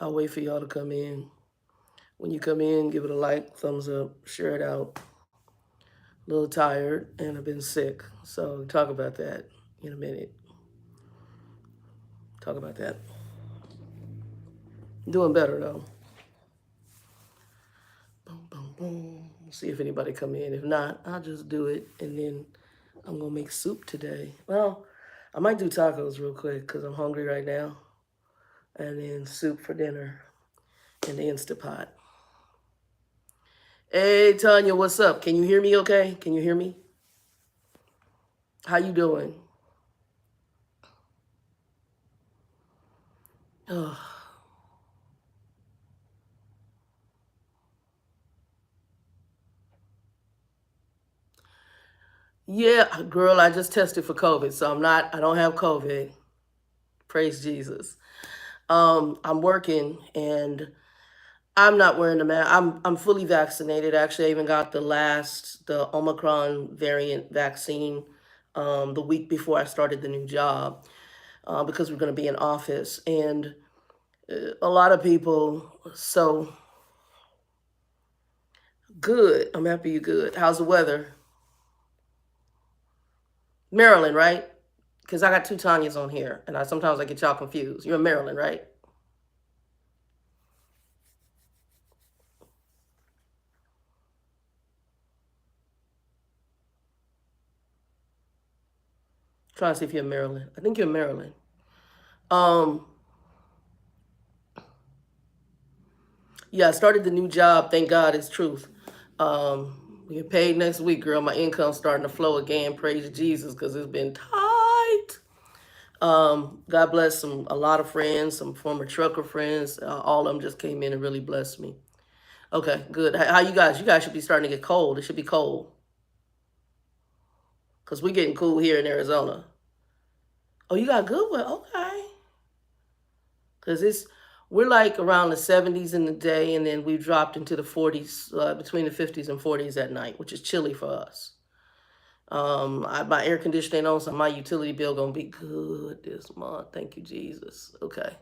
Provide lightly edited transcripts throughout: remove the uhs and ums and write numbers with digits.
I'll wait for y'all to come in. When you come in, give it a like, thumbs up, share it out. A little tired and I've been sick. So we'll talk about that in a minute. Talk about that. Doing better though. Boom, boom, boom. We'll see if anybody come in. If not, I'll just do it. And then I'm going to make soup today. Well, I might do tacos real quick because I'm hungry right now. And then soup for dinner in the Instapot. Hey, Tanya, what's up? Can you hear me okay? Can you hear me? How you doing? Oh. Yeah, girl, I just tested for COVID, so I don't have COVID. Praise Jesus. I'm working and I'm not wearing the mask. I'm fully vaccinated. Actually, I even got the Omicron variant vaccine the week before I started the new job because we're going to be in office. And a lot of people, so good. I'm happy you're good. How's the weather? Maryland, right? Because I got two Tanyas on here, and sometimes I get y'all confused. You're in Maryland, right? Trying to see if you're in Maryland. I think you're in Maryland. Um, yeah, I started the new job. Thank God, it's truth. We get paid next week, girl. My income's starting to flow again. Praise Jesus, because it's been tight. God bless a lot of friends, some former trucker friends. All of them just came in and really blessed me. Okay, good. How you guys? You guys should be starting to get cold. It should be cold because we're getting cool here in Arizona. Oh, you got good weather. Okay. Because we're like around the 70s in the day, and then we've dropped into the 40s, between the 50s and 40s at night, which is chilly for us. My air conditioning on, so my utility bill gonna be good this month. Thank you, Jesus. Okay.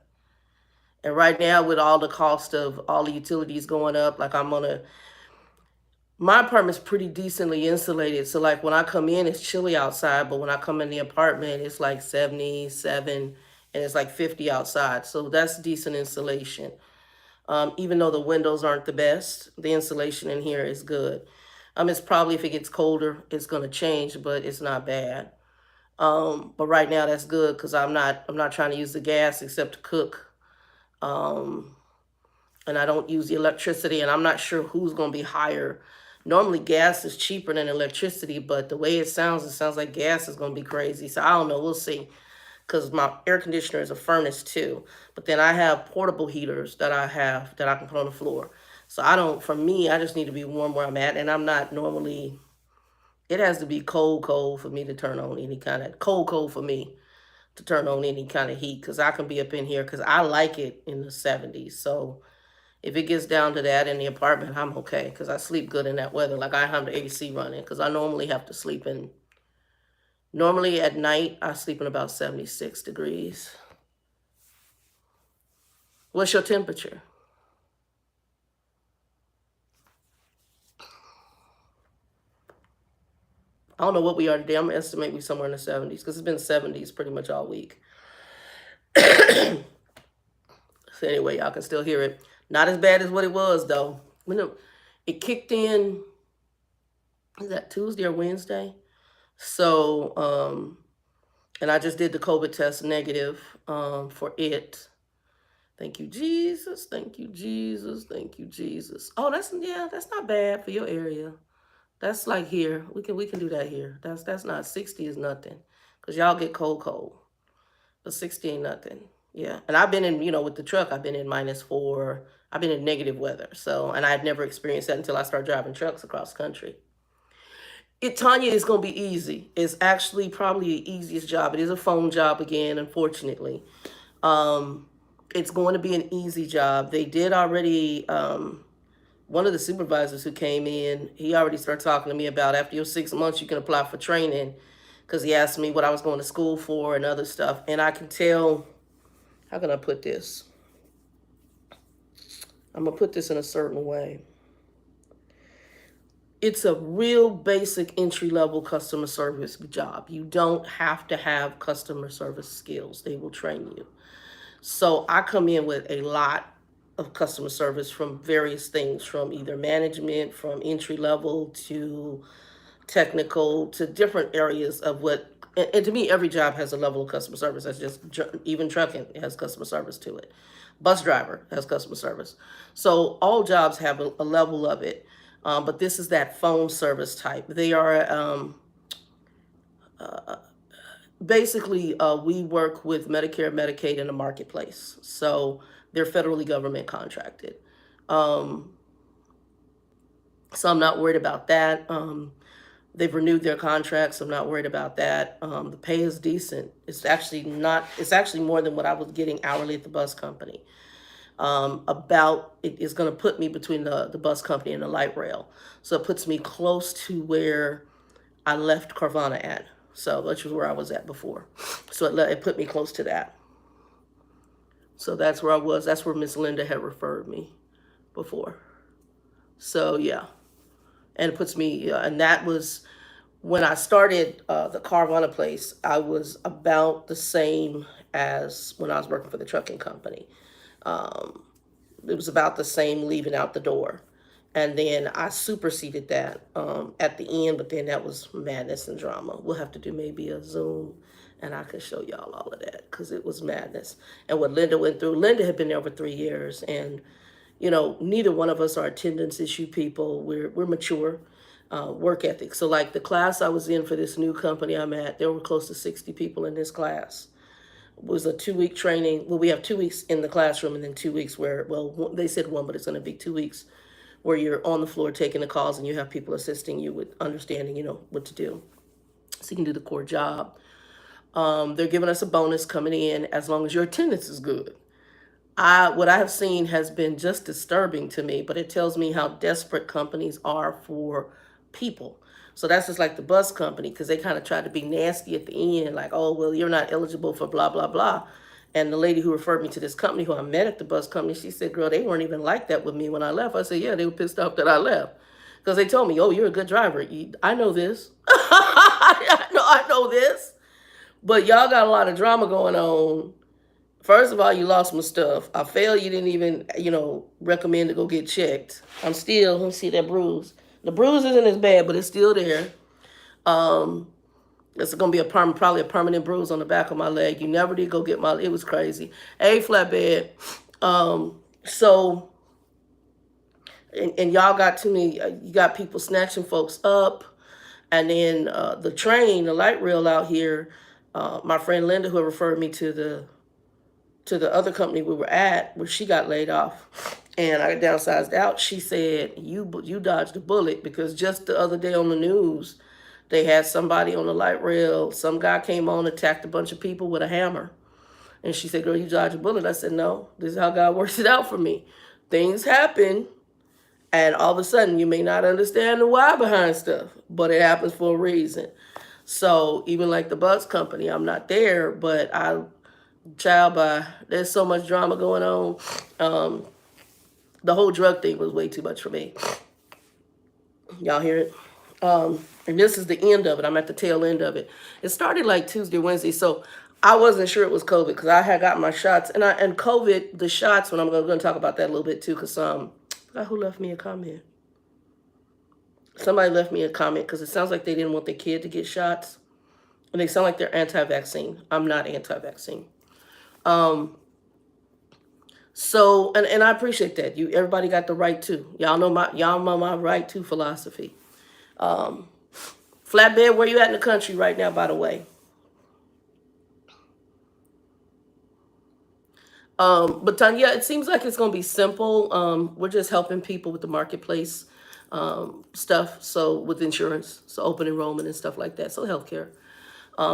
And right now, with all the cost of all the utilities going up, like my apartment's pretty decently insulated. So like when I come in, it's chilly outside, but when I come in the apartment, it's like 77 and it's like 50 outside. So that's decent insulation. Even though the windows aren't the best, the insulation in here is good. It's probably if it gets colder, it's gonna change, but it's not bad. But right now that's good because I'm not trying to use the gas except to cook. Um, and I don't use the electricity, and I'm not sure who's gonna be higher. Normally gas is cheaper than electricity, but the way it sounds like gas is gonna be crazy. So I don't know, we'll see. Because my air conditioner is a furnace too. But then I have portable heaters that I can put on the floor. So for me, I just need to be warm where I'm at. And I'm not normally, it has to be cold for me to turn on any kind of, cold for me to turn on any kind of heat. Because I can be up in here because I like it in the 70s. So if it gets down to that in the apartment, I'm okay. Because I sleep good in that weather. Like I have the AC running because I normally have to sleep in. Normally at night, I sleep in about 76 degrees. What's your temperature? I don't know what we are today. I'm going to estimate we're somewhere in the 70s because it's been 70s pretty much all week. So anyway, y'all can still hear it. Not as bad as what it was, though. It kicked in, is that Tuesday or Wednesday? So, and I just did the COVID test negative for it. Thank you, Jesus. Thank you, Jesus. Thank you, Jesus. Oh, that's not bad for your area. That's like here. We can do that here. That's not 60 is nothing. Cause y'all get cold. But 60 ain't nothing. Yeah. And I've been in, with the truck, I've been in -4. I've been in negative weather. So, and I'd never experienced that until I started driving trucks across country. Tanya, is going to be easy. It's actually probably the easiest job. It is a phone job again, unfortunately. It's going to be an easy job. They did already, one of the supervisors who came in, he already started talking to me about after your 6 months, you can apply for training because he asked me what I was going to school for and other stuff. And I can tell, how can I put this? I'm going to put this in a certain way. It's a real basic entry-level customer service job. You don't have to have customer service skills. They will train you. So I come in with a lot of customer service from various things, from either management, from entry level to technical, to different areas of what. And to me, every job has a level of customer service. That's just, even trucking has customer service to it. Bus driver has customer service. So all jobs have a level of it. But this is that phone service type. They are basically, we work with Medicare, Medicaid, in the marketplace. So they're federally government contracted. So I'm not worried about that. They've renewed their contracts. I'm not worried about that. The pay is decent. It's actually more than what I was getting hourly at the bus company. It is going to put me between the bus company and the light rail. So it puts me close to where I left Carvana at. So which was where I was at before. So it put me close to that. So that's where I was. That's where Miss Linda had referred me before. So yeah. And it puts me, and that was when I started the Carvana place. I was about the same as when I was working for the trucking company. It was about the same leaving out the door. And then I superseded that at the end, but then that was madness and drama. We'll have to do maybe a Zoom, and I can show y'all all of that, because it was madness. And what Linda went through, Linda had been there over 3 years, and neither one of us are attendance issue people. We're mature, work ethic. So like the class I was in for this new company I'm at, there were close to 60 people in this class. It was a 2-week training. Well, we have 2 weeks in the classroom and then 2 weeks where, well, they said one, but it's going to be 2 weeks where you're on the floor taking the calls and you have people assisting you with understanding, what to do. So you can do the core job. They're giving us a bonus coming in as long as your attendance is good. What I have seen has been just disturbing to me, but it tells me how desperate companies are for people. So that's just like the bus company, because they kind of tried to be nasty at the end, like, oh, well, you're not eligible for blah, blah, blah. And the lady who referred me to this company, who I met at the bus company, she said, girl, they weren't even like that with me when I left. I said, yeah, they were pissed off that I left. Because they told me, oh, you're a good driver. I know this. I know this. But y'all got a lot of drama going on. First of all, you lost my stuff. I failed. You didn't even, recommend to go get checked. Let me see that bruise. The bruise isn't as bad, but it's still there. It's going to be probably a permanent bruise on the back of my leg. You never did go get it was crazy. A flatbed. And y'all got too many, you got people snatching folks up. And then the light rail out here, my friend Linda, who referred me to the other company we were at, where she got laid off and I got downsized out, she said, you dodged a bullet, because just the other day on the news, they had somebody on the light rail, some guy came on, attacked a bunch of people with a hammer. And she said, girl, you dodged a bullet. I said, no, this is how God works it out for me. Things happen, and all of a sudden you may not understand the why behind stuff, but it happens for a reason. So even like the bus company, I'm not there, but there's so much drama going on. The whole drug thing was way too much for me. Y'all hear it? And this is the end of it. I'm at the tail end of it. It started like Tuesday, Wednesday, so I wasn't sure it was COVID, because I had got my shots. And COVID, the shots, when I'm going to talk about that a little bit too, because who left me a comment? Somebody left me a comment, because it sounds like they didn't want their kid to get shots. And they sound like they're anti-vaccine. I'm not anti-vaccine. So, and I appreciate that. Everybody got the right to. Y'all know my right to philosophy. Flatbed, where you at in the country right now, by the way? But Tanya, it seems like it's going to be simple. We're just helping people with the marketplace stuff. So with insurance, so open enrollment and stuff like that. So healthcare,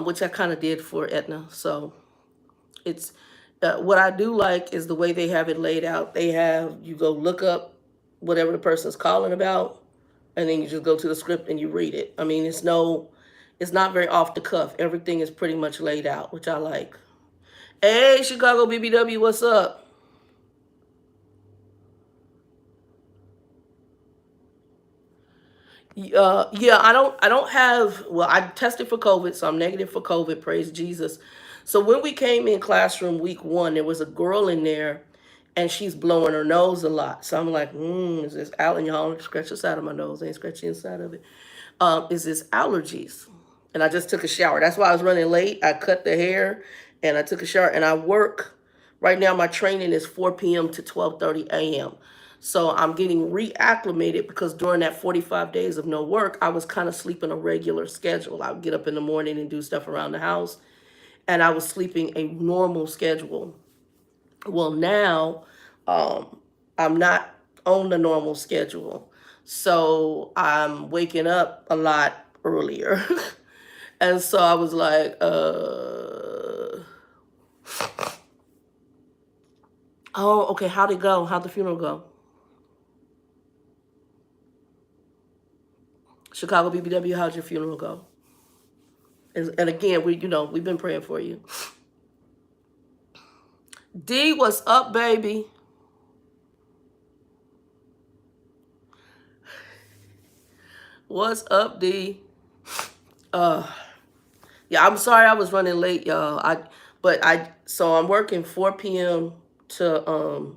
which I kind of did for Aetna. So it's what I do like is the way they have it laid out. You go look up whatever the person's calling about, and then you just go to the script and you read it. I mean, it's not very off the cuff. Everything is pretty much laid out, which I like. Hey, Chicago BBW, what's up? Yeah, I don't have, well, I tested for COVID, so I'm negative for COVID, praise Jesus. So when we came in classroom week 1, there was a girl in there and she's blowing her nose a lot. So I'm like, is this out? Y'all scratch the side of my nose, I ain't scratch the inside of it. Is this allergies? And I just took a shower. That's why I was running late. I cut the hair and I took a shower and I work. Right now, my training is 4 p.m. to 12:30 a.m. So I'm getting reacclimated because during that 45 days of no work, I was kind of sleeping a regular schedule. I would get up in the morning and do stuff around the house, and I was sleeping a normal schedule. Well, now I'm not on the normal schedule. So I'm waking up a lot earlier. And so I was like, oh, okay, how'd it go? How'd the funeral go? Chicago BBW, how'd your funeral go? And again, we've been praying for you. D, what's up, baby? What's up, D? Yeah, I'm sorry I was running late, y'all. So I'm working 4 p.m. to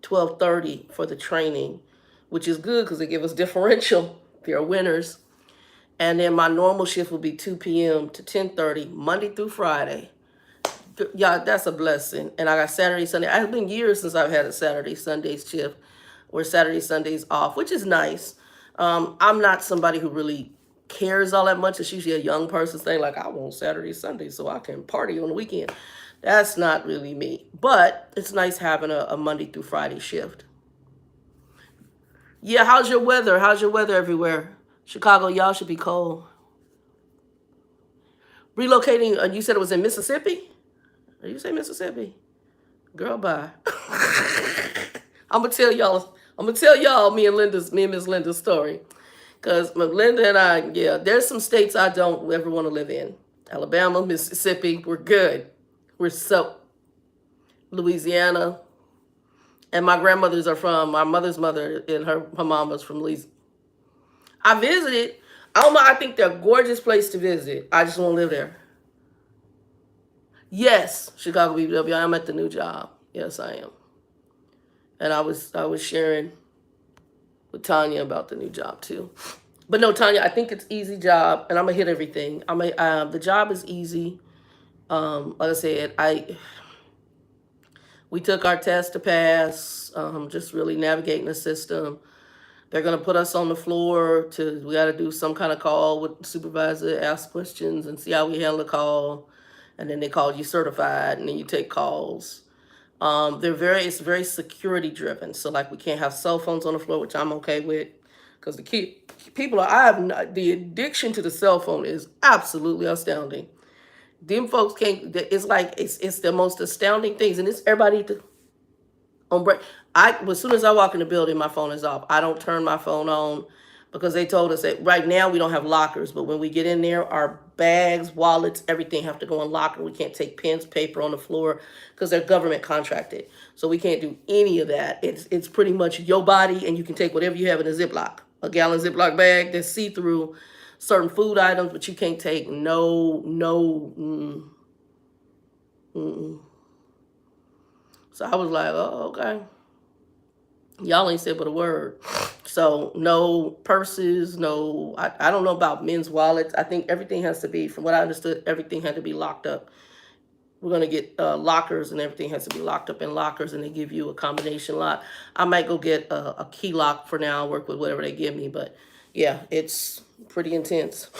12:30 for the training, which is good because they give us differential. They're winners. And then my normal shift will be 2 p.m. to 10:30, Monday through Friday. Yeah, that's a blessing. And I got Saturday, Sunday. It's been years since I've had a Saturday, Sunday shift or Saturday, Sundays off, which is nice. I'm not somebody who really cares all that much. It's usually a young person saying, like, I want Saturday, Sunday so I can party on the weekend. That's not really me. But it's nice having a Monday through Friday shift. Yeah, how's your weather? How's your weather everywhere? Chicago, y'all should be cold. Relocating, you said it was in Mississippi? Did you say Mississippi? Girl, bye. I'm gonna tell y'all me and Miss Linda's story. Cause Linda and I, yeah, there's some states I don't ever want to live in. Alabama, Mississippi, we're good. We're so Louisiana. And my mother's mother and her mom was from Louisiana. I visited. I don't know, I think they're a gorgeous place to visit. I just won't live there. Yes, Chicago BBW. I'm at the new job. Yes, I am. And I was sharing with Tanya about the new job too. But no, Tanya, I think it's easy job, and I'm gonna hit everything. The job is easy. Like I said, we took our test to pass. Just really navigating the system. They're gonna put us on the floor we got to do some kind of call with the supervisor, ask questions, and see how we handle the call. And then they call you certified, and then you take calls. It's very security driven. So like we can't have cell phones on the floor, which I'm okay with, because the addiction to the cell phone is absolutely astounding. Them folks can't. It's like it's the most astounding things, and it's everybody on break. As soon as I walk in the building, my phone is off. I don't turn my phone on because they told us that right now we don't have lockers, but when we get in there, our bags, wallets, everything have to go in locker. We can't take pens, paper on the floor because they're government contracted. So we can't do any of that. It's pretty much your body, and you can take whatever you have in a Ziploc, a gallon Ziploc bag that's see-through, certain food items, but you can't take no. So I was like, oh, okay. Y'all ain't said but a word. So no purses, no, I don't know about men's wallets. I think everything has to be, from what I understood, everything had to be locked up. We're going to get lockers, and everything has to be locked up in lockers, and they give you a combination lock. I might go get a key lock for now, work with whatever they give me. But yeah, it's pretty intense.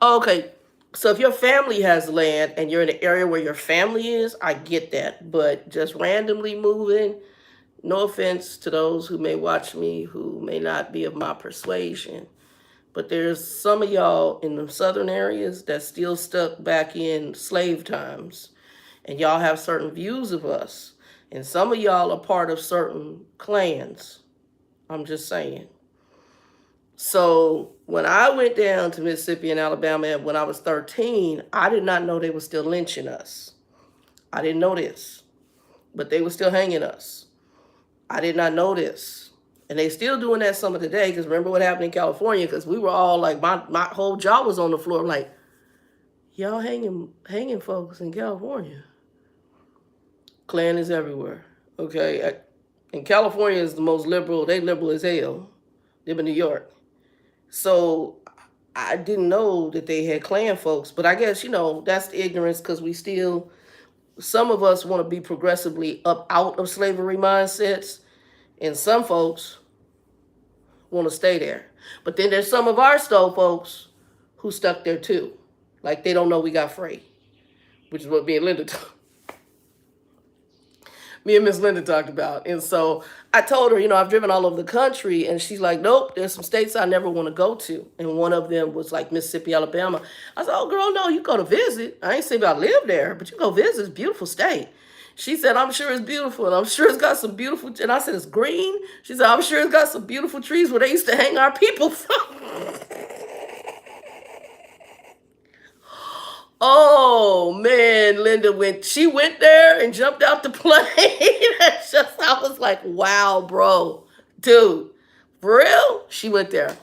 Okay, so if your family has land and you're in an area where your family is, I get that. But just randomly moving, no offense to those who may watch me who may not be of my persuasion, but there's some of y'all in the southern areas that's still stuck back in slave times, and y'all have certain views of us, and some of y'all are part of certain clans. I'm just saying. So when I went down to Mississippi and Alabama when I was 13, I did not know they were still lynching us. I didn't know this. but they were still hanging us. I did not know this. And they still doing that some of the day, because remember what happened in California, because we were all like, my whole jaw was on the floor. I'm like, y'all hanging folks in California. Klan is everywhere. Okay. And California is the most liberal. They liberal as hell. Live in New York. So I didn't know that they had Klan folks. But I guess, that's the ignorance, because some of us want to be progressively up out of slavery mindsets. And some folks want to stay there. But then there's some of our folks who stuck there too. Like they don't know we got free, which is what me and Miss Linda talked about. And so I told her, I've driven all over the country. And she's like, nope, there's some states I never want to go to. And one of them was like Mississippi, Alabama. I said, oh, girl, no, you go to visit. I ain't saying about live there, but you go visit. It's a beautiful state. She said, I'm sure it's beautiful. And I'm sure it's got some beautiful, and I said, it's green. She said, I'm sure it's got some beautiful trees where they used to hang our people from. Oh man, Linda she went there and jumped out the plane. I was like, wow, bro, dude, for real? She went there.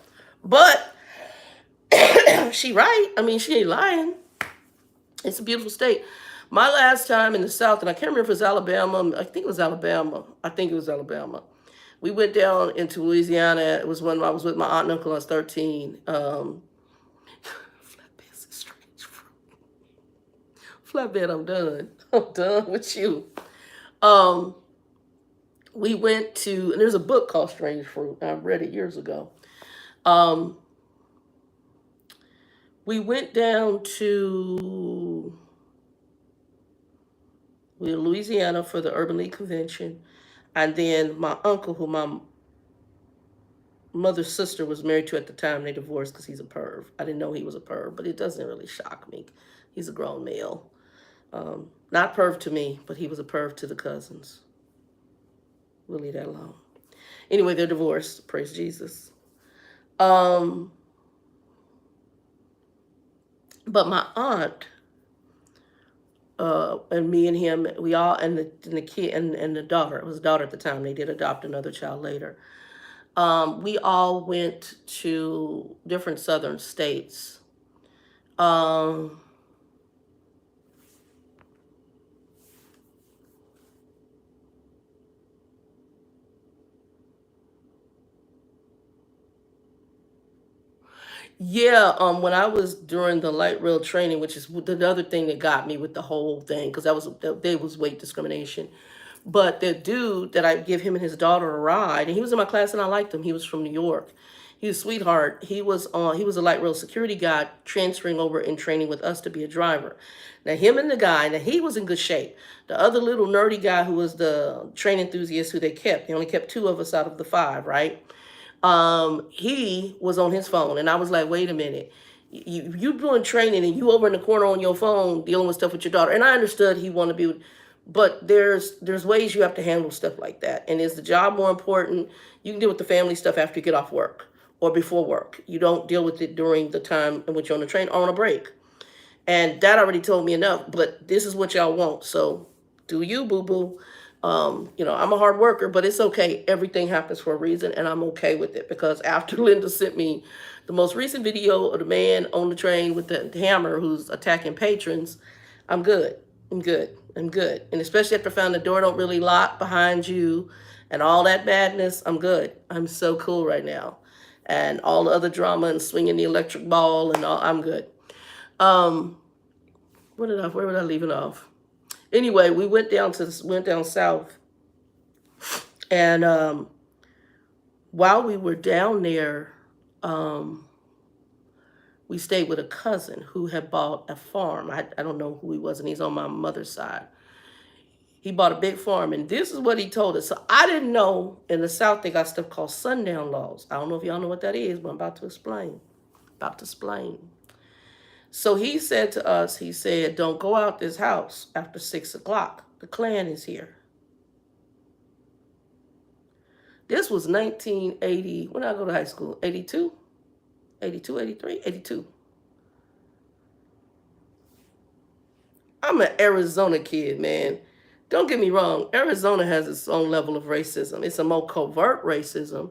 But she right. I mean, she ain't lying. It's a beautiful state. My last time in the South, and I can't remember if it was Alabama. I think it was Alabama. We went down into Louisiana. It was when I was with my aunt and uncle. I was 13. Flatbed, I'm done. I'm done with you. We went to, and there's a book called Strange Fruit. I read it years ago. We went down to Louisiana for the Urban League Convention. And then my uncle, who my mother's sister was married to at the time, they divorced because he's a perv. I didn't know he was a perv, but it doesn't really shock me. He's a grown male. Not perv to me, but he was a perv to the cousins. We'll leave that alone. Anyway, they're divorced. Praise Jesus. But my aunt and me and him, we all, and the kid and the daughter, it was a daughter at the time. They did adopt another child later. We all went to different southern states. Yeah, when I was during the light rail training, which is the other thing that got me with the whole thing, because there was weight discrimination. But the dude that I give him and his daughter a ride, and he was in my class and I liked him. He was from New York. He was a sweetheart. He was a light rail security guy transferring over and training with us to be a driver. Now him and the guy, now he was in good shape. The other little nerdy guy who was the train enthusiast who they only kept 2 of us out of the 5, right? He was on his phone, and I was like, wait a minute, you doing training and you over in the corner on your phone dealing with stuff with your daughter. And I understood he wanted to be with, but there's ways you have to handle stuff like that. And is the job more important? You can deal with the family stuff after you get off work or before work. You don't deal with it during the time in which you're on the train or on a break. And that already told me enough, but this is what y'all want. So do you, boo-boo. I'm a hard worker, but it's okay. Everything happens for a reason, and I'm okay with it, because after Linda sent me the most recent video of the man on the train with the hammer who's attacking patrons, I'm good. I'm good. And especially after I found the door don't really lock behind you and all that madness, I'm good. I'm so cool right now. And all the other drama and swinging the electric ball and all, I'm good. Where would I leave it off? Anyway, we went down south, and while we were down there, we stayed with a cousin who had bought a farm. I don't know who he was, and he's on my mother's side. He bought a big farm, and this is what he told us. So I didn't know in the South they got stuff called sundown laws. I don't know if y'all know what that is, but I'm about to explain. So he said to us, don't go out this house after 6 o'clock. The Klan is here. This was 1980. When did I go to high school? 82? 82, 83? 82. I'm an Arizona kid, man. Don't get me wrong, Arizona has its own level of racism. It's a more covert racism.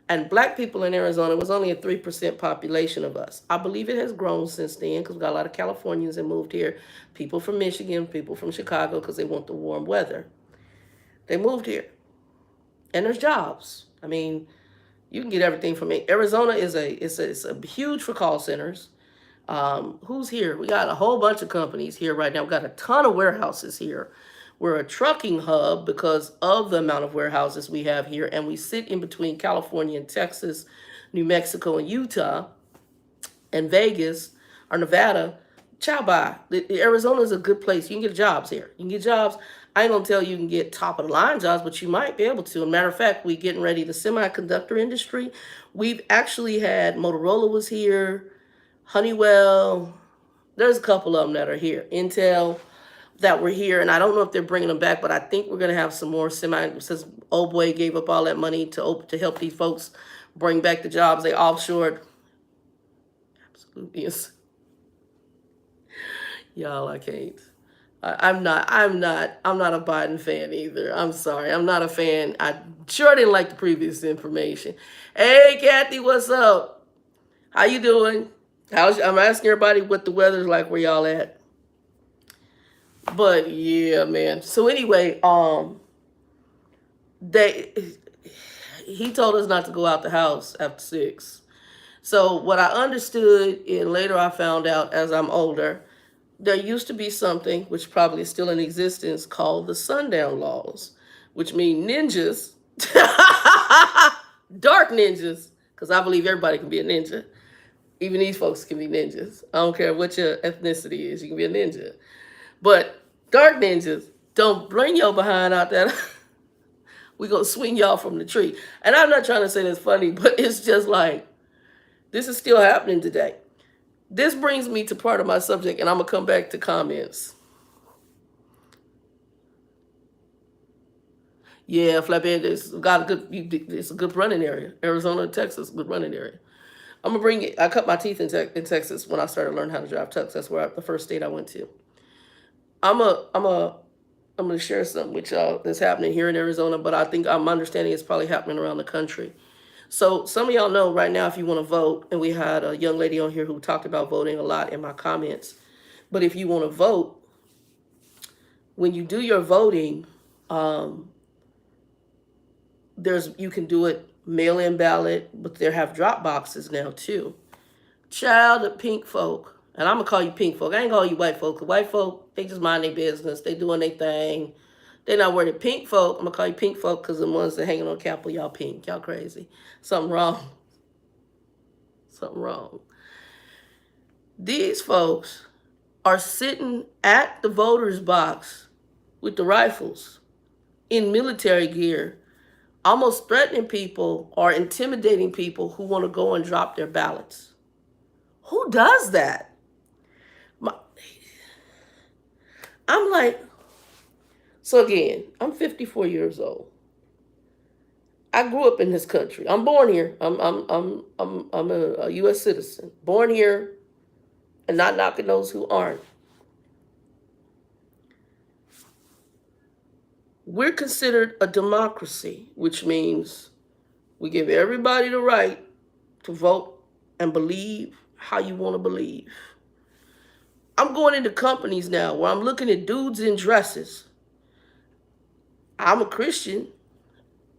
And black people in Arizona was only a 3% population of us. I believe it has grown since then because we got a lot of Californians that moved here, people from Michigan, people from Chicago because they want the warm weather. They moved here. And there's jobs. I mean, you can get everything from it. Arizona is a huge for call centers. Who's here? We got a whole bunch of companies here right now. We got a ton of warehouses here. We're a trucking hub because of the amount of warehouses we have here, and we sit in between California and Texas, New Mexico and Utah, and Vegas or Nevada. Ciao bye. Arizona is a good place. You can get jobs here. You can get jobs. I ain't gonna tell you can get top of the line jobs, but you might be able to. As a matter of fact, we getting ready. The semiconductor industry. We've actually had Motorola was here, Honeywell. There's a couple of them that are here. Intel that were here, and I don't know if they're bringing them back, but I think we're gonna have some more since old boy gave up all that money to help these folks bring back the jobs they offshored. Absolutely, y'all. I can't. I'm not a Biden fan either. I'm sorry. I'm not a fan. I sure didn't like the previous information. Hey, Kathy, what's up? How you doing? I'm asking everybody what the weather's like where y'all at. But yeah, man. So anyway, he told us not to go out the house after 6. So what I understood, and later I found out as I'm older, there used to be something, which probably is still in existence, called the sundown laws, which mean ninjas, dark ninjas, because I believe everybody can be a ninja. Even these folks can be ninjas. I don't care what your ethnicity is, you can be a ninja. But dark ninjas, don't bring your behind out there. We're going to swing y'all from the tree. And I'm not trying to say that's funny, but it's just like, this is still happening today. This brings me to part of my subject, and I'm going to come back to comments. Yeah, Flatbed, it's a good running area. Arizona, Texas, good running area. I'm going to bring it. I cut my teeth in Texas when I started learning how to drive trucks. That's the first state I went to. I'm going to share something with y'all that's happening here in Arizona, but I think I'm understanding it's probably happening around the country. So some of y'all know right now if you want to vote, and we had a young lady on here who talked about voting a lot in my comments, but if you want to vote, when you do your voting, you can do it mail-in ballot, but they have drop boxes now too. Child of pink folk, and I'm going to call you pink folk. I ain't going to call you white folk, because white folk, they just mind their business. They doing their thing. They're not worried. Pink folk, I'm going to call you pink folk because the ones that hanging on Capitol, y'all pink. Y'all crazy. Something wrong. Something wrong. These folks are sitting at the voters box with the rifles in military gear, almost threatening people or intimidating people who want to go and drop their ballots. Who does that? I'm like, so again, I'm 54 years old. I grew up in this country. I'm born here. I'm a U.S. citizen, born here, and not knocking those who aren't. We're considered a democracy, which means we give everybody the right to vote and believe how you want to believe. I'm going into companies now where I'm looking at dudes in dresses. I'm a Christian.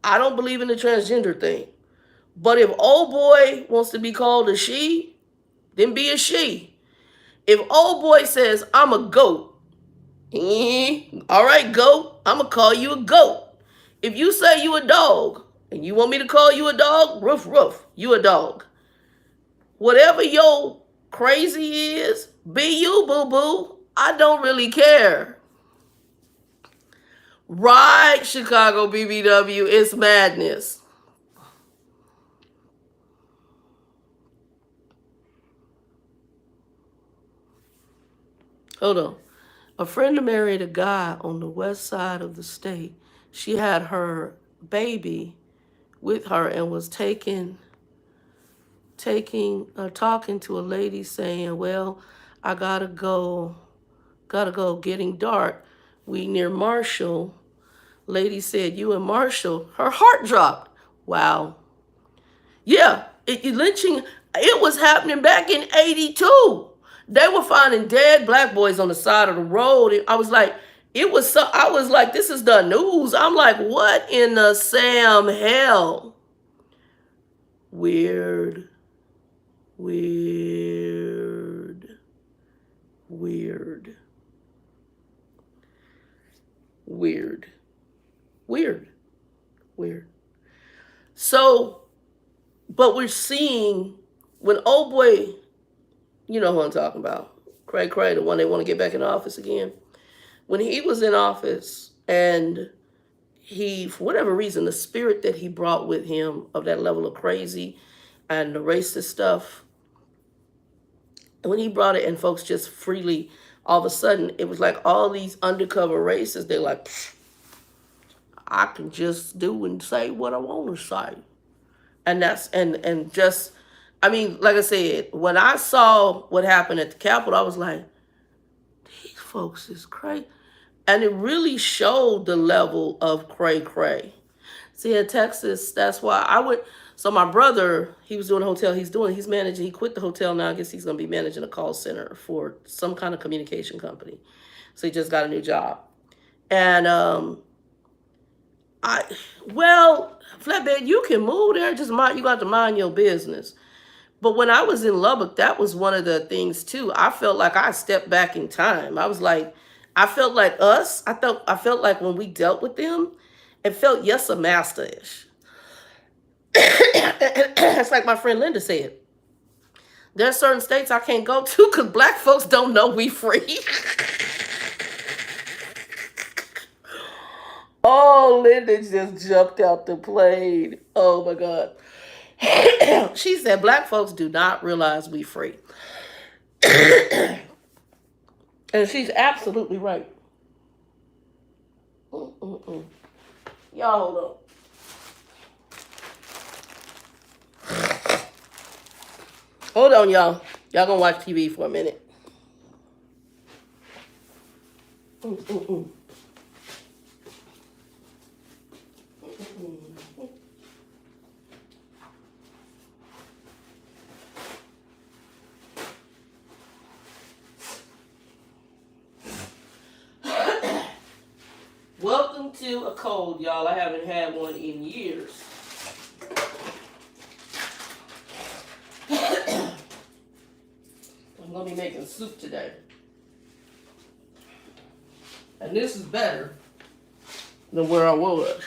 I don't believe in the transgender thing. But if old boy wants to be called a she, then be a she. If old boy says, I'm a goat, all right, goat, I'm going to call you a goat. If you say you a dog, and you want me to call you a dog, roof, roof, you a dog. Whatever your crazy is, be you, boo-boo. I don't really care. Right, Chicago BBW, it's madness. Hold on. A friend married a guy on the west side of the state. She had her baby with her and was talking to a lady saying, well, I gotta go, getting dark. We near Marshall. Lady said, you and Marshall. Her heart dropped. Wow. Yeah, lynching, it was happening back in 82. They were finding dead black boys on the side of the road. I was like, I was like, this is the news. I'm like, what in the Sam hell? Weird. Weird. Weird. Weird. Weird. Weird. So, but we're seeing when old boy, you know who I'm talking about, Cray Cray, the one they want to get back in office again. When he was in office and he, for whatever reason, the spirit that he brought with him of that level of crazy and the racist stuff, and when he brought it and folks just freely, all of a sudden, it was like all these undercover racists, they're like, I can just do and say what I want to say. And that's, and just, I mean, like I said, when I saw what happened at the Capitol, I was like, these folks is crazy. And it really showed the level of cray-cray. See, in Texas, that's why I would, so my brother, he was doing a hotel, he's managing, he quit the hotel now, I guess he's going to be managing a call center for some kind of communication company. So he just got a new job. And, Flatbed, you can move there, just mind, you got to mind your business. But when I was in Lubbock, that was one of the things too. I felt like I stepped back in time. I was like, I felt like I felt like when we dealt with them, it felt yes a master-ish. It's like my friend Linda said. There are certain states I can't go to because black folks don't know we free. Oh, Linda just jumped out the plane. Oh my God. She said black folks do not realize we free. And she's absolutely right. Y'all hold on. Hold on, y'all. Y'all gonna watch TV for a minute. Welcome to a cold, y'all. I haven't had one in years. I'm going to be making soup today. And this is better than where I was.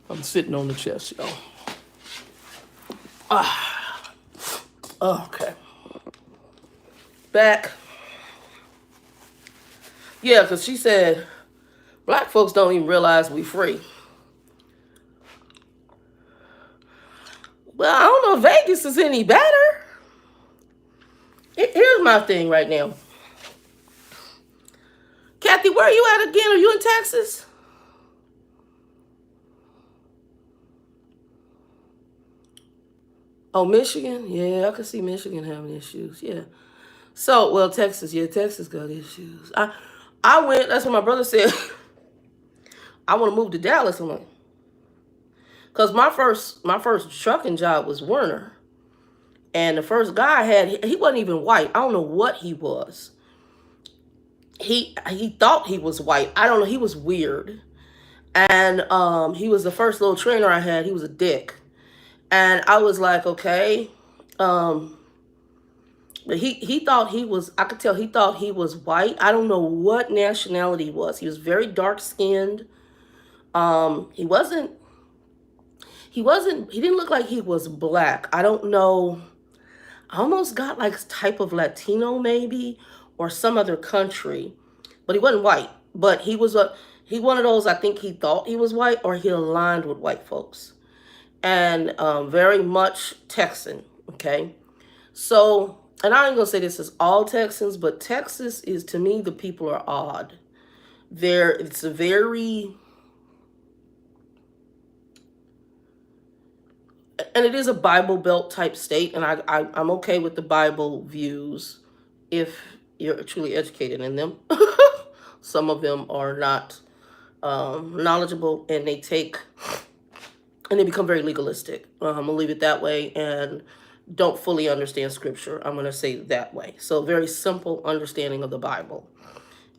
I'm sitting on the chest, y'all. Okay. Back. Yeah, because she said, black folks don't even realize we free. Well, I don't know if Vegas is any better. Here's my thing right now. Kathy, where are you at again? Are you in Texas? Oh, Michigan? Yeah, I can see Michigan having issues. Yeah. So, well, Texas. Yeah, Texas got issues. I went, that's what my brother said. I want to move to Dallas. I'm like, because my first trucking job was Werner. And the first guy I had, he wasn't even white. I don't know what he was. He thought he was white. I don't know. He was weird. And he was the first little trainer I had. He was a dick. And I was like, okay. But he thought he was, I could tell he thought he was white. I don't know what nationality he was. He was very dark-skinned. He didn't look like he was black. I don't know. I almost got like type of Latino maybe, or some other country, but he wasn't white. But he was one of those, I think he thought he was white, or he aligned with white folks. And very much Texan, okay? So, and I ain't gonna say this is all Texans, but Texas is, to me, the people are odd. It's a very, and it is a Bible Belt type state, and I'm okay with the Bible views. if you're truly educated in them. Some of them are not knowledgeable, and they become very legalistic. I'm gonna leave it that way, and don't fully understand scripture. I'm gonna say it that way. So very simple understanding of the Bible.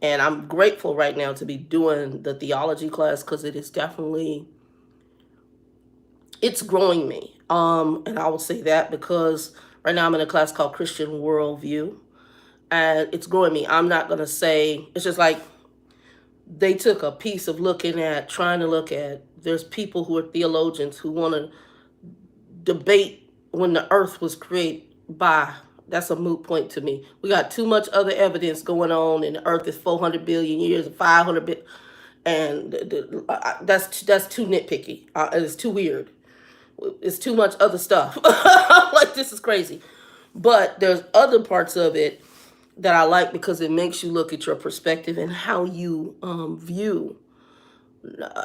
And I'm grateful right now to be doing the theology class, because it is definitely, it's growing me. And I will say that because right now I'm in a class called Christian Worldview, and it's growing me. I'm not gonna say, it's just like they took a piece of trying to look at, there's people who are theologians who want to debate when the earth was created by, that's a moot point to me. We got too much other evidence going on, and the earth is 400 billion years, 500 billion, and that's too nitpicky. It's too weird. It's too much other stuff. Like, this is crazy. But there's other parts of it that I like, because it makes you look at your perspective and how you view,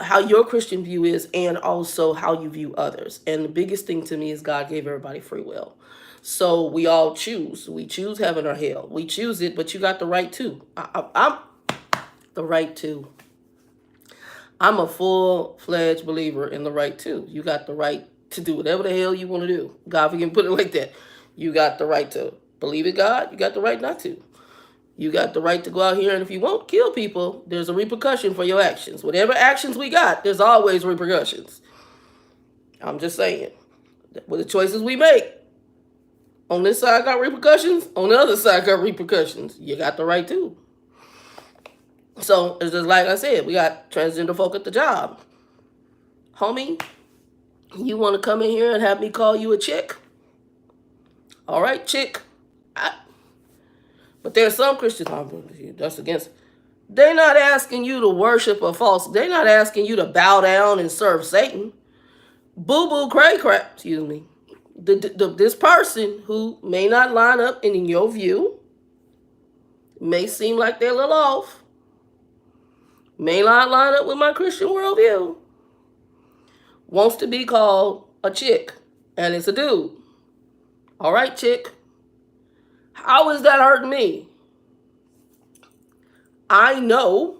how your Christian view is, and also how you view others. And the biggest thing to me is God gave everybody free will. So we all choose. We choose heaven or hell. We choose it, but you got the right to. I'm the right to. I'm a full-fledged believer in the right to. You got the right to do whatever the hell you want to do. God, if we can put it like that. You got the right to believe in God. You got the right not to. You got the right to go out here, and if you won't kill people, there's a repercussion for your actions. Whatever actions we got, there's always repercussions. I'm just saying. With the choices we make, on this side got repercussions, on the other side got repercussions. You got the right to. So, it's just like I said, we got transgender folk at the job. Homie, you want to come in here and have me call you a chick? All right, chick. But there's some Christians, that's against, they're not asking you to worship a false, they're not asking you to bow down and serve Satan. Boo-boo, cray-cray, excuse me. This person who may not line up, and in your view, may seem like they're a little off, may not line up with my Christian worldview, wants to be called a chick, and it's a dude. All right, chick. How is that hurting me? I know.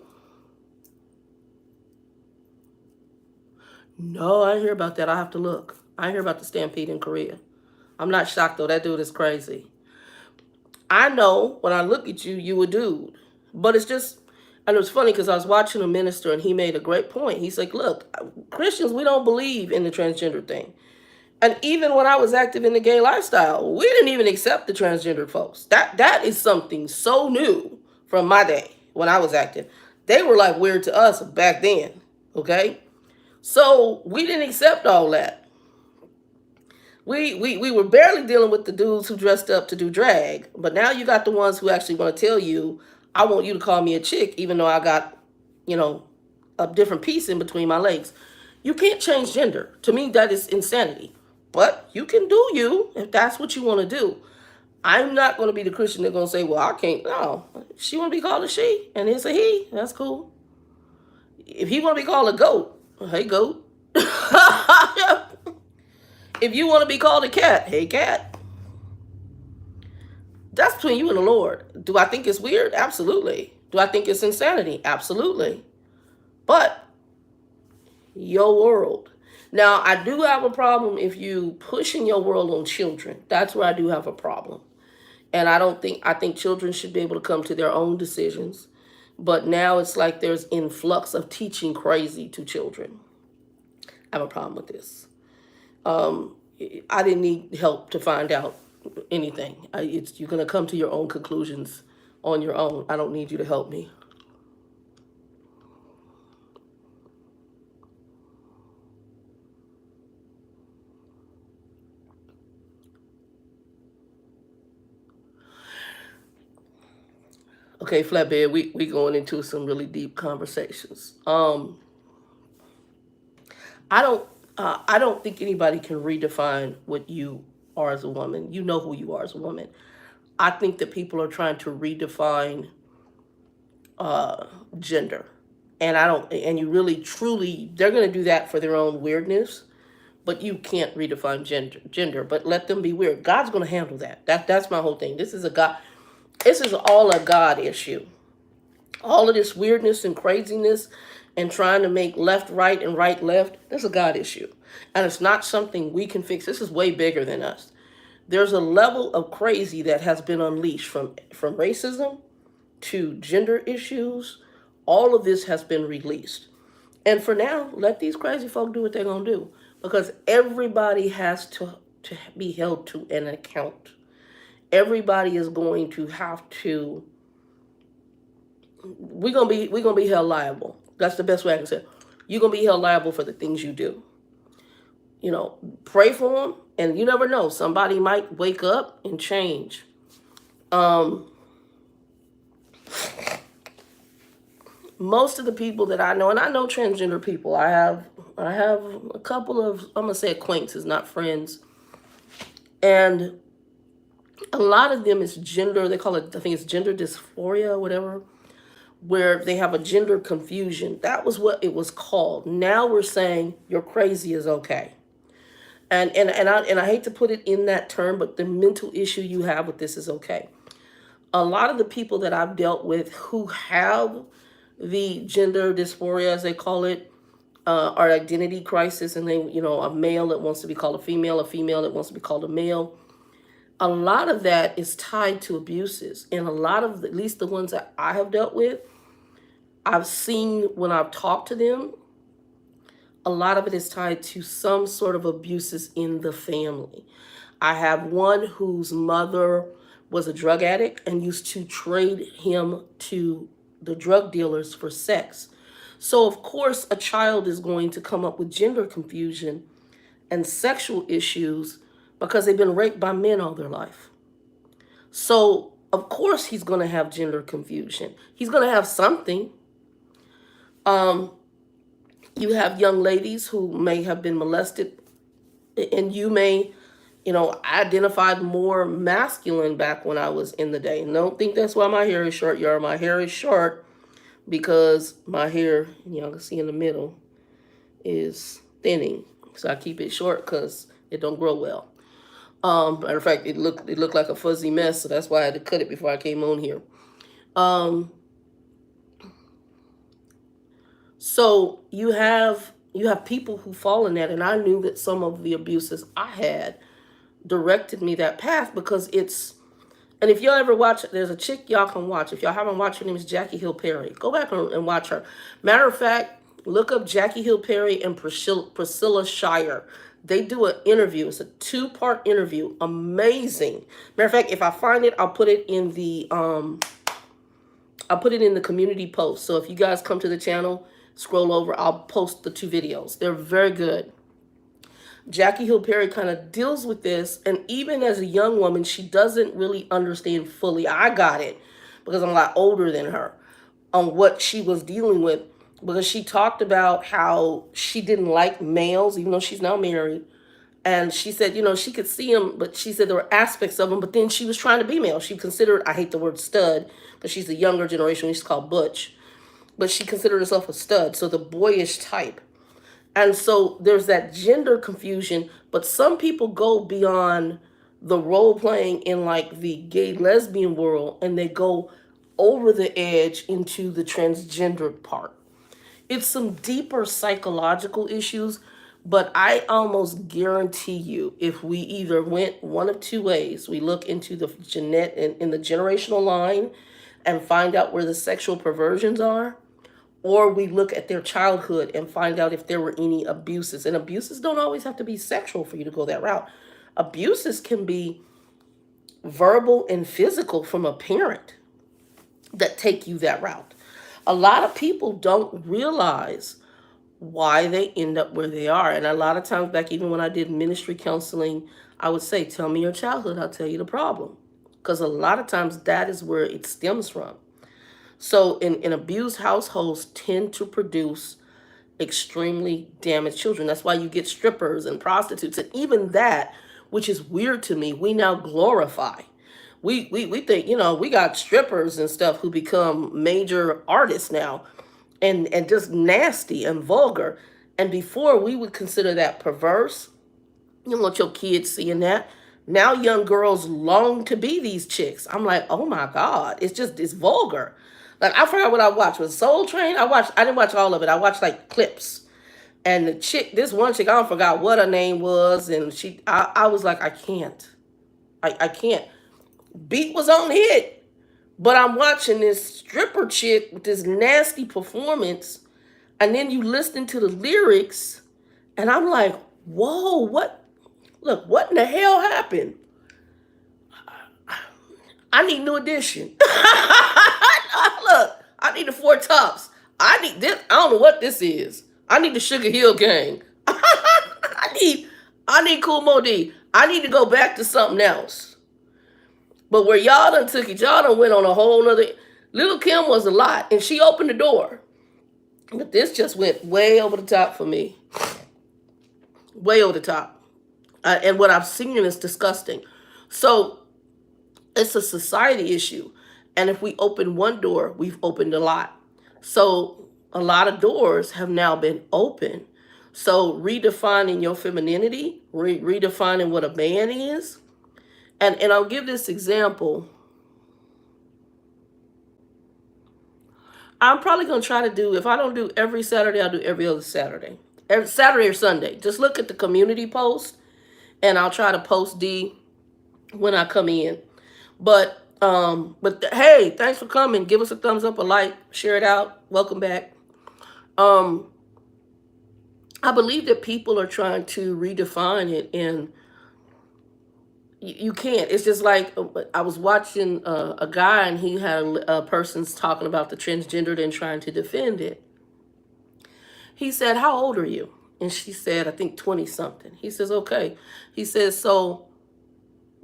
No, I didn't hear about that. I have to look. I didn't hear about the stampede in Korea. I'm not shocked, though. That dude is crazy. I know when I look at you, you a dude. But it's just, and it was funny because I was watching a minister, and he made a great point. He's like, look, Christians, we don't believe in the transgender thing. And even when I was active in the gay lifestyle, we didn't even accept the transgender folks. That is something so new from my day when I was active. They were like weird to us back then, okay? So we didn't accept all that. We were barely dealing with the dudes who dressed up to do drag. But now you got the ones who actually want to tell you, I want you to call me a chick, even though I got, a different piece in between my legs. You can't change gender. To me, that is insanity. But you can do you if that's what you want to do. I'm not going to be the Christian that's going to say, well, I can't. No, she want to be called a she, and it's a he. That's cool. If he want to be called a goat, hey, goat. If you want to be called a cat, hey, cat. That's between you and the Lord. Do I think it's weird? Absolutely. Do I think it's insanity? Absolutely. But your world. Now, I do have a problem if you pushing your world on children. That's where I do have a problem. And I think children should be able to come to their own decisions. But now it's like there's influx of teaching crazy to children. I have a problem with this. I didn't need help to find out anything. You're going to come to your own conclusions on your own. I don't need you to help me. Okay, Flatbed, we going into some really deep conversations. I don't think anybody can redefine what you are as a woman. You know who you are as a woman. I think that people are trying to redefine gender, and you really truly, they're going to do that for their own weirdness. But you can't redefine gender. But let them be weird. God's going to handle that. That's my whole thing. This is a God. This is all a God issue. All of this weirdness and craziness and trying to make left right and right left, that's a God issue. And it's not something we can fix. This is way bigger than us. There's a level of crazy that has been unleashed from racism to gender issues. All of this has been released. And for now, let these crazy folk do what they're going to do. Because everybody has to be held to an account. Everybody is going to have to, we're gonna be held liable. That's the best way I can say it. You're gonna be held liable for the things you do. You know, pray for them, and you never know. Somebody might wake up and change. Most of the people that I know, and I know transgender people, I have a couple of, I'm gonna say acquaintances, not friends, and a lot of them is gender. They call it, I think it's gender dysphoria or whatever, where they have a gender confusion. That was what it was called. Now we're saying you're crazy is okay. And I hate to put it in that term, but the mental issue you have with this is okay. A lot of the people that I've dealt with who have the gender dysphoria, as they call it, are identity crisis, and they, you know, a male that wants to be called a female that wants to be called a male. A lot of that is tied to abuses, and a lot of, at least the ones that I have dealt with, I've seen when I've talked to them, a lot of it is tied to some sort of abuses in the family. I have one whose mother was a drug addict and used to trade him to the drug dealers for sex. So of course a child is going to come up with gender confusion and sexual issues because they've been raped by men all their life. So of course he's going to have gender confusion. He's going to have something. You have young ladies who may have been molested, and you may, you know, identified more masculine back when I was in the day. And don't think that's why my hair is short, y'all. My hair is short because my hair, y'all can see in the middle, is thinning. So I keep it short because it don't grow well. Matter of fact, it looked like a fuzzy mess, so that's why I had to cut it before I came on here. So you have people who fall in that, and I knew that some of the abuses I had directed me that path because it's, and if y'all ever watch, there's a chick y'all can watch. If y'all haven't watched, her name is Jackie Hill Perry. Go back and watch her. Matter of fact, look up Jackie Hill Perry and Priscilla Shire. They do an interview. It's a 2-part interview. Amazing. Matter of fact, if I find it, I'll put it in the community post. So if you guys come to the channel, scroll over, I'll post the 2 videos. They're very good. Jackie Hill Perry kind of deals with this, and even as a young woman, she doesn't really understand fully. I got it because I'm a lot older than her on what she was dealing with, because she talked about how she didn't like males, even though she's now married. And she said, you know, she could see him, but she said there were aspects of him, but then she was trying to be male. She considered, I hate the word stud, because she's the younger generation, she's called butch. But she considered herself a stud, so the boyish type. And so there's that gender confusion, but some people go beyond the role playing in like the gay lesbian world, and they go over the edge into the transgender part. It's some deeper psychological issues, but I almost guarantee you, if we either went one of 2 ways, we look into the in the generational line and find out where the sexual perversions are, or we look at their childhood and find out if there were any abuses. And abuses don't always have to be sexual for you to go that route. Abuses can be verbal and physical from a parent that take you that route. A lot of people don't realize why they end up where they are. And a lot of times back, even when I did ministry counseling, I would say, tell me your childhood, I'll tell you the problem. Because a lot of times that is where it stems from. So in abused households tend to produce extremely damaged children. That's why you get strippers and prostitutes. And even that, which is weird to me, we now glorify. We think, you know, we got strippers and stuff who become major artists now, and just nasty and vulgar. And before, we would consider that perverse. You don't want your kids seeing that. Now young girls long to be these chicks. I'm like, oh my God, it's vulgar. Like I forgot what I watched. Was Soul Train? I didn't watch all of it. I watched like clips. And the chick, this one chick, I don't forgot what her name was, and I was like, I can't. I can't. Beat was on hit. But I'm watching this stripper chick with this nasty performance, and then you listen to the lyrics, and I'm like, whoa, what? Look, what in the hell happened? I need New Edition. Look, I need the Four Tops. I need this. I don't know what this is. I need the Sugar Hill Gang. I need Cool Modi. I need to go back to something else. But where y'all done took it, y'all done went on a whole nother. Little Kim was a lot, and she opened the door. But this just went way over the top for me. Way over the top. And what I've seen is disgusting. So it's a society issue. And if we open one door, we've opened a lot. So a lot of doors have now been open. So redefining your femininity, redefining what a man is. And I'll give this example. I'm probably going to try to do, if I don't do every Saturday, I'll do every other Saturday. Every Saturday or Sunday. Just look at the community post, and I'll try to post D when I come in. But hey, thanks for coming. Give us a thumbs up, a like, share it out. Welcome back. I believe that people are trying to redefine it, and you can't. It's just like I was watching a guy, and he had a person's talking about the transgendered and trying to defend it. He said, "How old are you?" And she said, "I think 20 something." He says, "Okay." He says, "So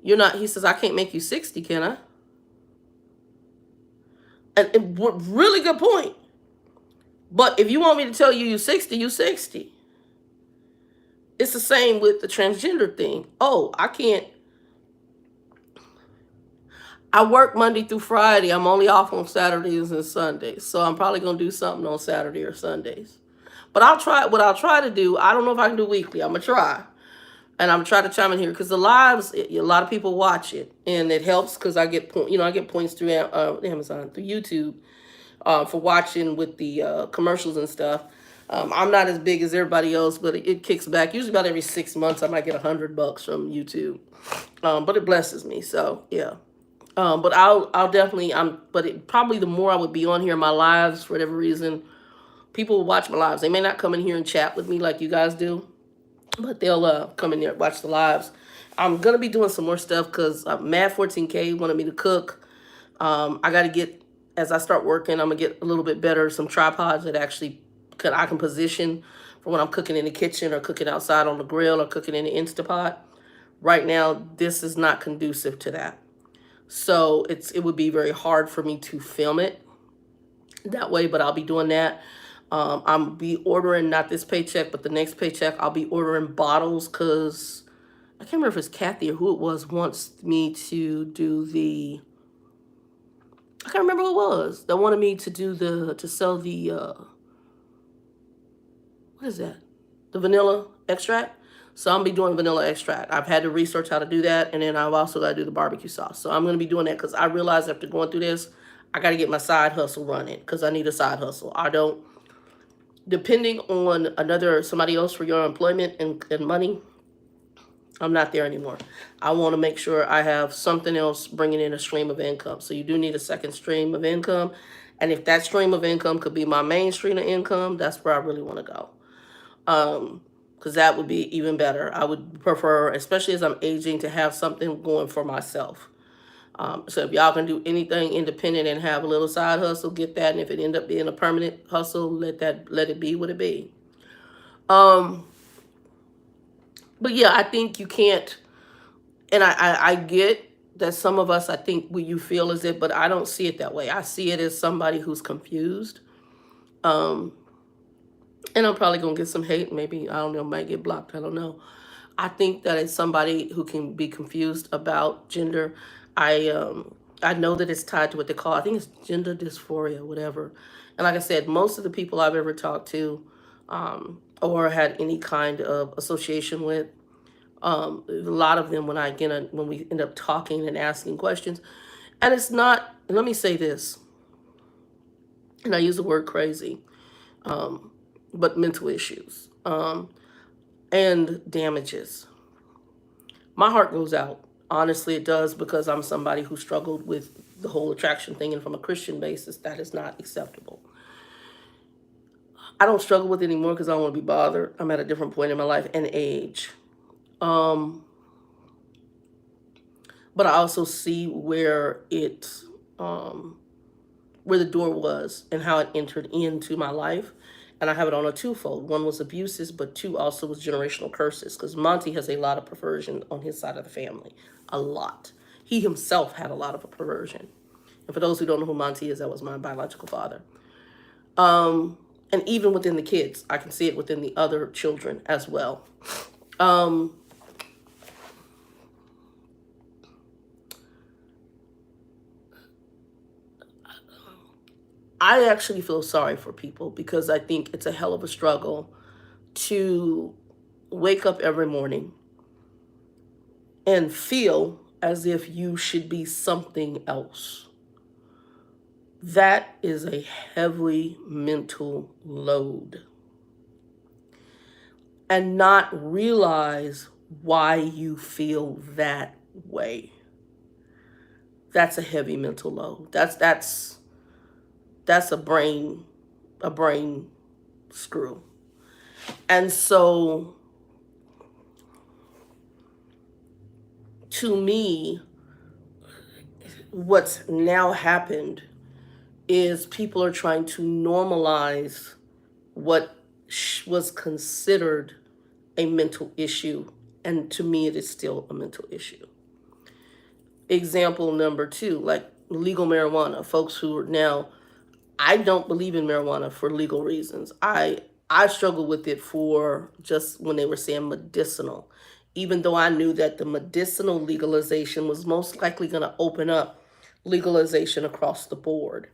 you're not," he says, "I can't make you 60, can I?" And really good point. But if you want me to tell you you're 60, you're 60. It's the same with the transgender thing. Oh, I can't. I work Monday through Friday. I'm only off on Saturdays and Sundays. So I'm probably going to do something on Saturday or Sundays. But what I'll try to do, I don't know if I can do weekly. I'm going to try. And I'm trying to chime in here because the lives, a lot of people watch it. And it helps because I get points through Amazon, through YouTube for watching with the commercials and stuff. I'm not as big as everybody else, but it kicks back. Usually about every 6 months, I might get $100 from YouTube. But it blesses me. So, yeah. But I'll definitely, probably the more I would be on here in my lives, for whatever reason, people will watch my lives. They may not come in here and chat with me like you guys do, but they'll come in there and watch the lives. I'm going to be doing some more stuff because Mad 14K wanted me to cook. I got to get, as I start working, I'm going to get a little bit better, some tripods that actually I can position for when I'm cooking in the kitchen or cooking outside on the grill or cooking in the Instapot. Right now, this is not conducive to that. So it would be very hard for me to film it that way, but I'll be doing that. I'm be ordering, not this paycheck, but the next paycheck, I'll be ordering bottles because I can't remember if it's Kathy or who it was wants me to do the, I can't remember who it was that wanted me to do to sell the, what is that? The vanilla extract. So I'm going to be doing vanilla extract. I've had to research how to do that. And then I've also got to do the barbecue sauce. So I'm going to be doing that because I realized after going through this, I got to get my side hustle running because I need a side hustle. I don't, depending on somebody else for your employment and money, I'm not there anymore. I want to make sure I have something else bringing in a stream of income. So you do need a second stream of income. And if that stream of income could be my main stream of income, that's where I really want to go. Because that would be even better. I would prefer, especially as I'm aging, to have something going for myself. So if y'all can do anything independent and have a little side hustle, get that. And if it end up being a permanent hustle, let it be what it be. But yeah, I think you can't, and I get that some of us, I think what you feel is it, but I don't see it that way. I see it as somebody who's confused. And I'm probably going to get some hate. Maybe, I don't know, might get blocked. I don't know. I think that it's somebody who can be confused about gender. I know that it's tied to what they call, I think it's gender dysphoria, whatever. And like I said, most of the people I've ever talked to or had any kind of association with A lot of them when we end up talking and asking questions, and it's not. Let me say this, and I use the word crazy, but mental issues and damages. My heart goes out. Honestly, it does, because I'm somebody who struggled with the whole attraction thing, and from a Christian basis, that is not acceptable. I don't struggle with it anymore because I don't want to be bothered. I'm at a different point in my life and age. But I also see where where the door was and how it entered into my life. And I have it on a twofold. One was abuses, but two also was generational curses, because Monty has a lot of perversion on his side of the family. A lot. He himself had a lot of a perversion. And for those who don't know who Monty is, that was my biological father. And even within the kids, I can see it within the other children as well. I actually feel sorry for people, because I think it's a hell of a struggle to wake up every morning and feel as if you should be something else. That is a heavy mental load. And not realize why you feel that way. That's a heavy mental load. That's a brain screw. And so, to me, what's now happened is people are trying to normalize what was considered a mental issue. And to me, it is still a mental issue. Example number two, like legal marijuana. Folks who are now, I don't believe in marijuana for legal reasons. I struggle with it for just when they were saying medicinal, even though I knew that the medicinal legalization was most likely going to open up legalization across the board.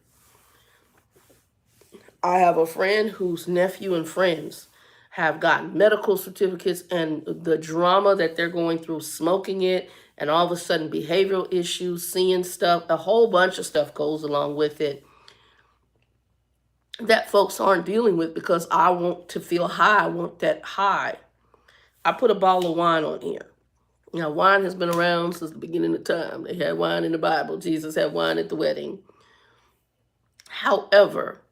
I have a friend whose nephew and friends have gotten medical certificates, and the drama that they're going through smoking it, and all of a sudden behavioral issues, seeing stuff, a whole bunch of stuff goes along with it that folks aren't dealing with, because I want to feel high. I want that high. I put a bottle of wine on here. Now, wine has been around since the beginning of time. They had wine in the Bible. Jesus had wine at the wedding. However,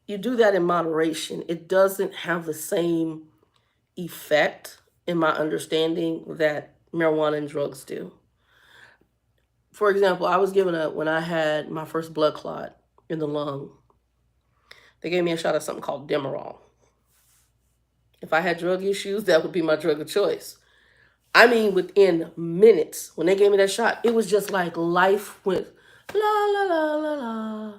you do that in moderation. It doesn't have the same effect, in my understanding, that marijuana and drugs do. For example, I was given when I had my first blood clot in the lung, they gave me a shot of something called Demerol. If I had drug issues, that would be my drug of choice. I mean, within minutes, when they gave me that shot, it was just like life went la la la la la.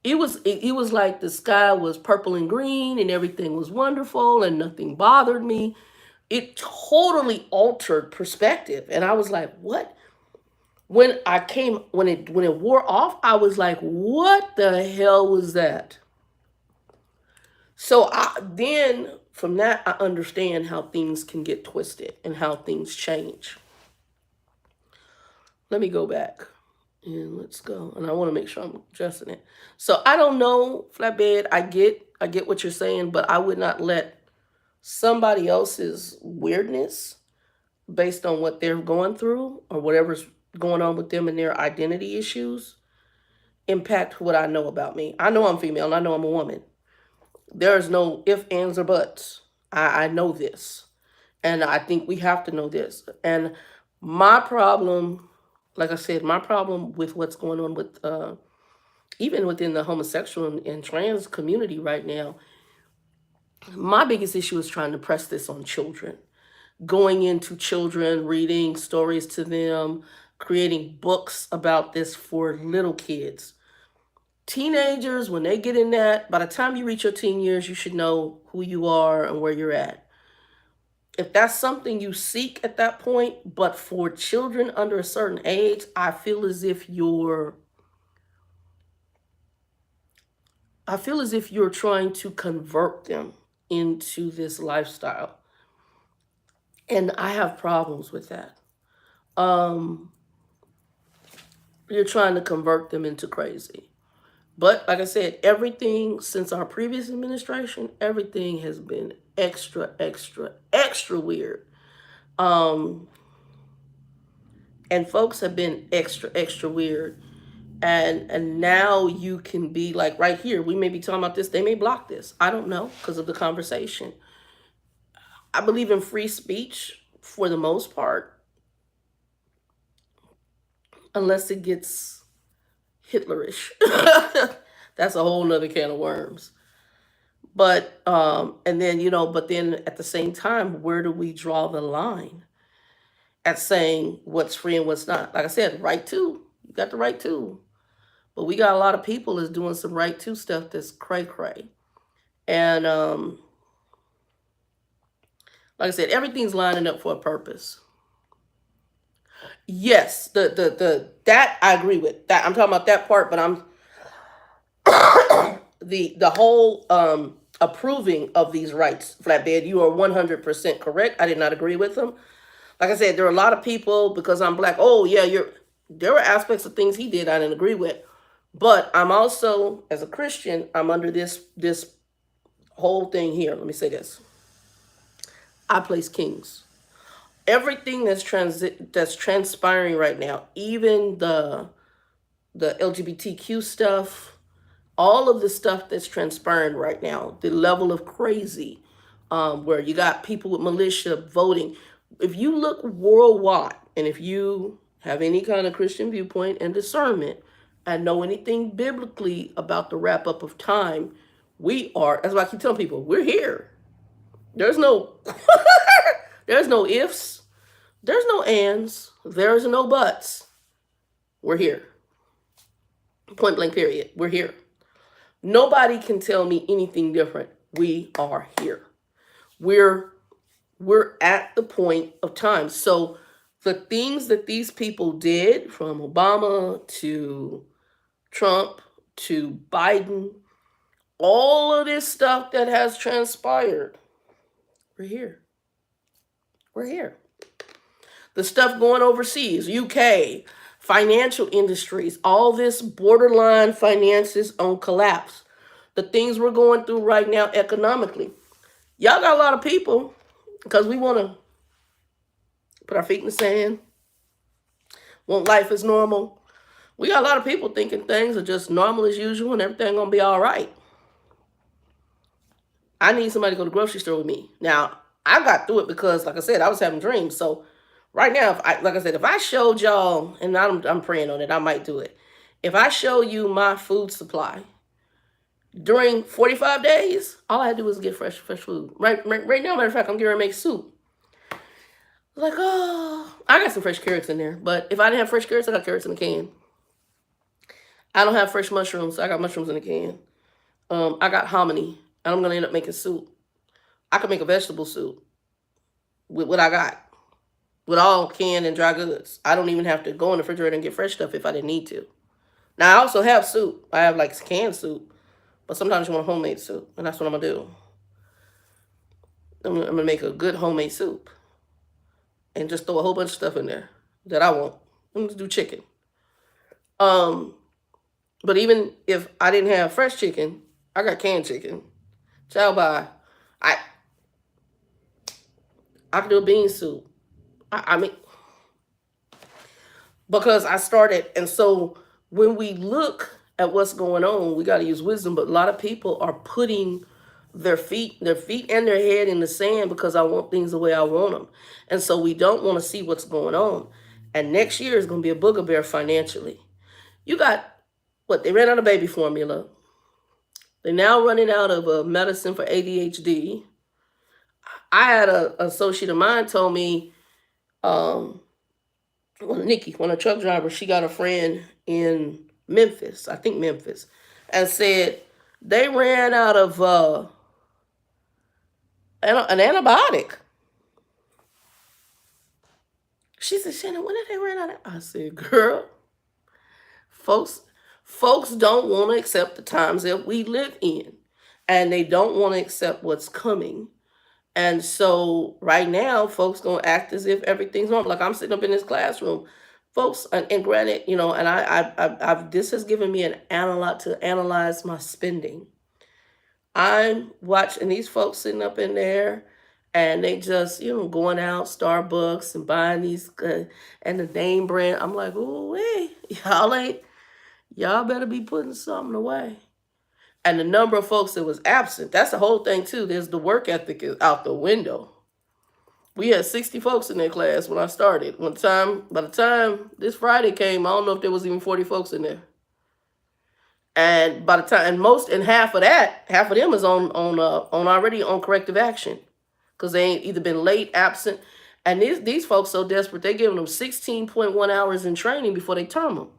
It was like the sky was purple and green, and everything was wonderful, and nothing bothered me. It totally altered perspective, and I was like, "What?" When it wore off, I was like, "What the hell was that?" So then from that, I understand how things can get twisted and how things change. Let me go back and let's go. And I want to make sure I'm addressing it. So I don't know, Flatbed. I get what you're saying, but I would not let somebody else's weirdness based on what they're going through or whatever's going on with them and their identity issues impact what I know about me. I know I'm female and I know I'm a woman. There is no ifs, ands, or buts. I know this. And I think we have to know this. And my problem, like I said, my problem with what's going on with even within the homosexual and trans community right now, my biggest issue is trying to press this on children. Going into children, reading stories to them, creating books about this for little kids. Teenagers, when they get in that, by the time you reach your teen years, you should know who you are and where you're at. If that's something you seek at that point, but for children under a certain age, I feel as if you're trying to convert them into this lifestyle. And I have problems with that. Um, you're trying to convert them into crazy. But like I said, everything since our previous administration, everything has been extra, extra, extra weird. Um, and folks have been extra, extra weird. And now you can be like right here. We may be talking about this. They may block this. I don't know because of the conversation. I believe in free speech for the most part, unless it gets Hitlerish. That's a whole nother can of worms. But and then but then at the same time, where do we draw the line at saying what's free and what's not? Like I said, right to. You got the right to. But we got a lot of people that's doing some right to stuff that's cray cray. And like I said, everything's lining up for a purpose. Yes, the that I agree with. That I'm talking about that part, but I'm the whole approving of these rights, Flatbed, you are 100% correct. I did not agree with them. Like I said, there are a lot of people because I'm black. Oh yeah, there were aspects of things he did I didn't agree with. But I'm also, as a Christian, I'm under this whole thing here. Let me say this. I place kings. Everything that's transpiring right now, even the LGBTQ stuff, all of the stuff that's transpiring right now, the level of crazy, where you got people with militia voting. If you look worldwide, and if you have any kind of Christian viewpoint and discernment, and know anything biblically about the wrap up of time, we are. That's why I keep telling people we're here. There's no, there's no ifs, there's no ands, there's no buts. We're here. Point blank. Period. We're here. Nobody can tell me anything different. We are here. We're at the point of time. So the things that these people did, from Obama to Trump to Biden, all of this stuff that has transpired, we're here. We're here. The stuff going overseas, UK, financial industries, all this borderline finances on collapse. The things we're going through right now economically. Y'all got a lot of people, because we want to put our feet in the sand, want life as normal. We got a lot of people thinking things are just normal as usual and everything going to be all right. I need somebody to go to the grocery store with me. Now, I got through it because, like I said, I was having dreams. So right now, if I showed y'all, and I'm praying on it, I might do it. If I show you my food supply during 45 days, all I had to do was get fresh food. Right now, matter of fact, I'm getting ready to make soup. Like, oh, I got some fresh carrots in there. But if I didn't have fresh carrots, I got carrots in the can. I don't have fresh mushrooms, so I got mushrooms in the can. I got hominy, and I'm going to end up making soup. I could make a vegetable soup with what I got, with all canned and dry goods. I don't even have to go in the refrigerator and get fresh stuff if I didn't need to. Now, I also have soup. I have like canned soup, but sometimes you want a homemade soup, and that's what I'm going to do. I'm going to make a good homemade soup and just throw a whole bunch of stuff in there that I want. I'm going to do chicken. But even if I didn't have fresh chicken, I got canned chicken. Chow by. I could do a bean soup. I mean, because I started, and so when we look at what's going on, we got to use wisdom. But a lot of people are putting their feet and their head in the sand because I want things the way I want them, and so we don't want to see what's going on. And next year is going to be a booger financially. You got what? They ran out of baby formula. They're now running out of medicine for ADHD. I had an associate of mine told me, Nikki, one of the truck drivers, she got a friend in Memphis, I think Memphis, and said they ran out of an antibiotic. She said, Shannon, when did they run out of? I said, girl, folks don't want to accept the times that we live in, and they don't want to accept what's coming. And so right now, folks gonna act as if everything's normal. Like I'm sitting up in this classroom, folks, and granted, and I've this has given me a lot to analyze my spending. I'm watching these folks sitting up in there, and they just going out Starbucks and buying these and the name brand. I'm like, ooh, hey, y'all better be putting something away. And the number of folks that was absent, that's the whole thing too. There's the work ethic is out the window. We had 60 folks in that class when I started. By the time this Friday came, I don't know if there was even 40 folks in there. And by the time, and half of them is on already on corrective action, because they ain't either been late, absent, and these folks so desperate they giving them 16.1 hours in training before they term them.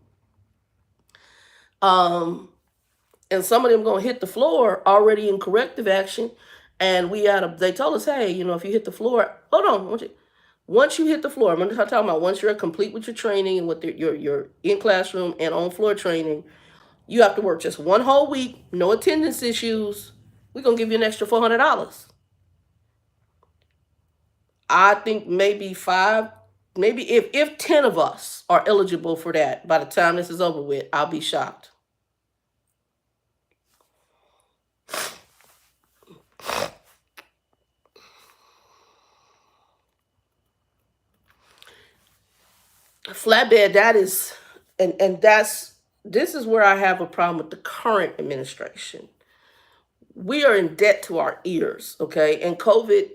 And some of them gonna hit the floor already in corrective action, and they told us, hey, if you hit the floor, hold on, once you hit the floor, I'm talking about once you're complete with your training and with your in classroom and on floor training, you have to work just one whole week, no attendance issues. We're gonna give you an extra $400. I think maybe if 10 of us are eligible for that by the time this is over with, I'll be shocked. Flatbed, this is where I have a problem with the current administration. We are in debt to our ears, okay? And COVID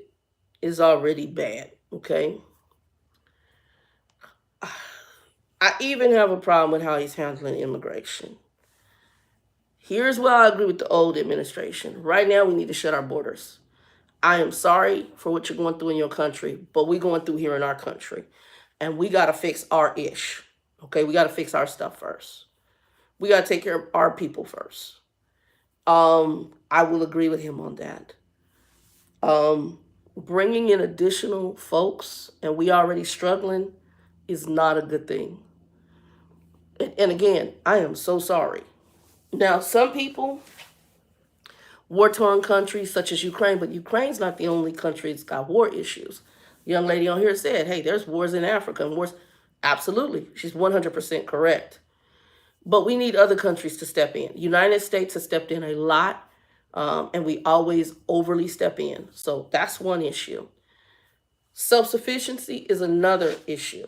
is already bad, okay? I even have a problem with how he's handling immigration. Here's where I agree with the old administration. Right now, we need to shut our borders. I am sorry for what you're going through in your country, but we're going through here in our country. And we got to fix our ish, okay? We got to fix our stuff first. We got to take care of our people first. I will agree with him on that. Bringing in additional folks, and we already struggling, is not a good thing. And again, I am so sorry. Now, some people, war-torn countries such as Ukraine, but Ukraine's not the only country that's got war issues. The young lady on here said, hey, there's wars in Africa and wars. Absolutely. She's 100% correct. But we need other countries to step in. The United States has stepped in a lot, and we always overly step in. So that's one issue. Self-sufficiency is another issue.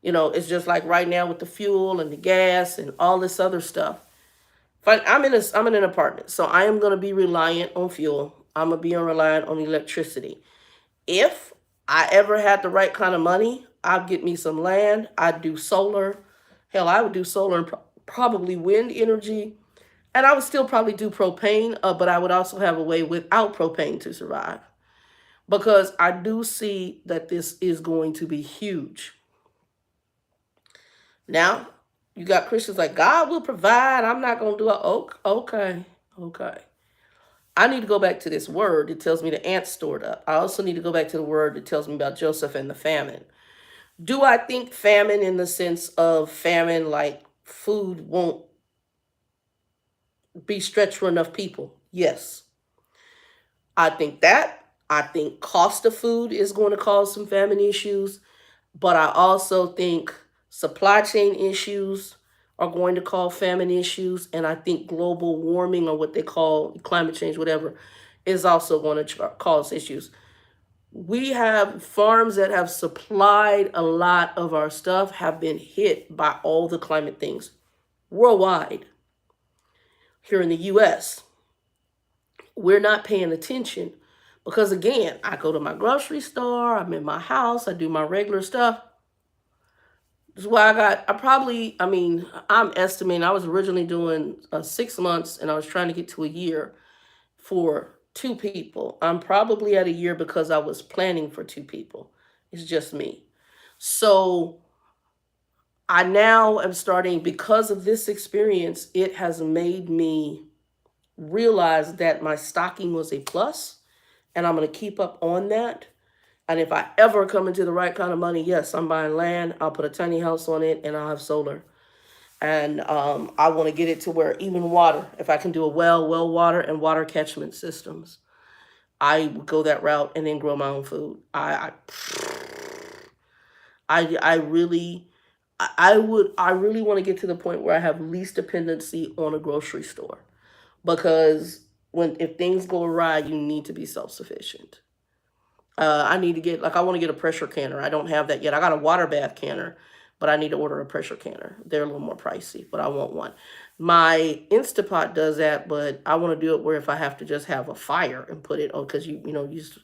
It's just like right now with the fuel and the gas and all this other stuff. I'm in an apartment, so I am going to be reliant on fuel. I'm going to be reliant on electricity. If I ever had the right kind of money, I'd get me some land. I'd do solar. Hell, I would do solar and probably wind energy. And I would still probably do propane, but I would also have a way without propane to survive. Because I do see that this is going to be huge. Now, you got Christians like, God will provide. I'm not going to do it. Okay. I need to go back to this word that tells me the ants stored up. I also need to go back to the word that tells me about Joseph and the famine. Do I think famine in the sense of famine, like food won't be stretched for enough people? Yes. I think that. I think cost of food is going to cause some famine issues. But I also think supply chain issues are going to cause famine issues. And I think global warming, or what they call climate change, whatever, is also going to cause issues. We have farms that have supplied a lot of our stuff have been hit by all the climate things worldwide. Here in the U.S., we're not paying attention because, again, I go to my grocery store, I'm in my house, I do my regular stuff. This is why I'm estimating, I was originally doing 6 months and I was trying to get to a year for 2 people. I'm probably at a year because I was planning for 2 people. It's just me. So I now am starting, because of this experience, it has made me realize that my stocking was a plus, and I'm going to keep up on that. And if I ever come into the right kind of money, yes, I'm buying land. I'll put a tiny house on it, and I'll have solar. And I want to get it to where even water, if I can do a well water and water catchment systems. I would go that route and then grow my own food. I really, I really want to get to the point where I have least dependency on a grocery store, because if things go awry, you need to be self sufficient. I need to get, like, I want to get a pressure canner. I don't have that yet. I got a water bath canner, but I need to order a pressure canner. They're a little more pricey, but I want one. My Instapot does that, but I want to do it where if I have to just have a fire and put it on, because use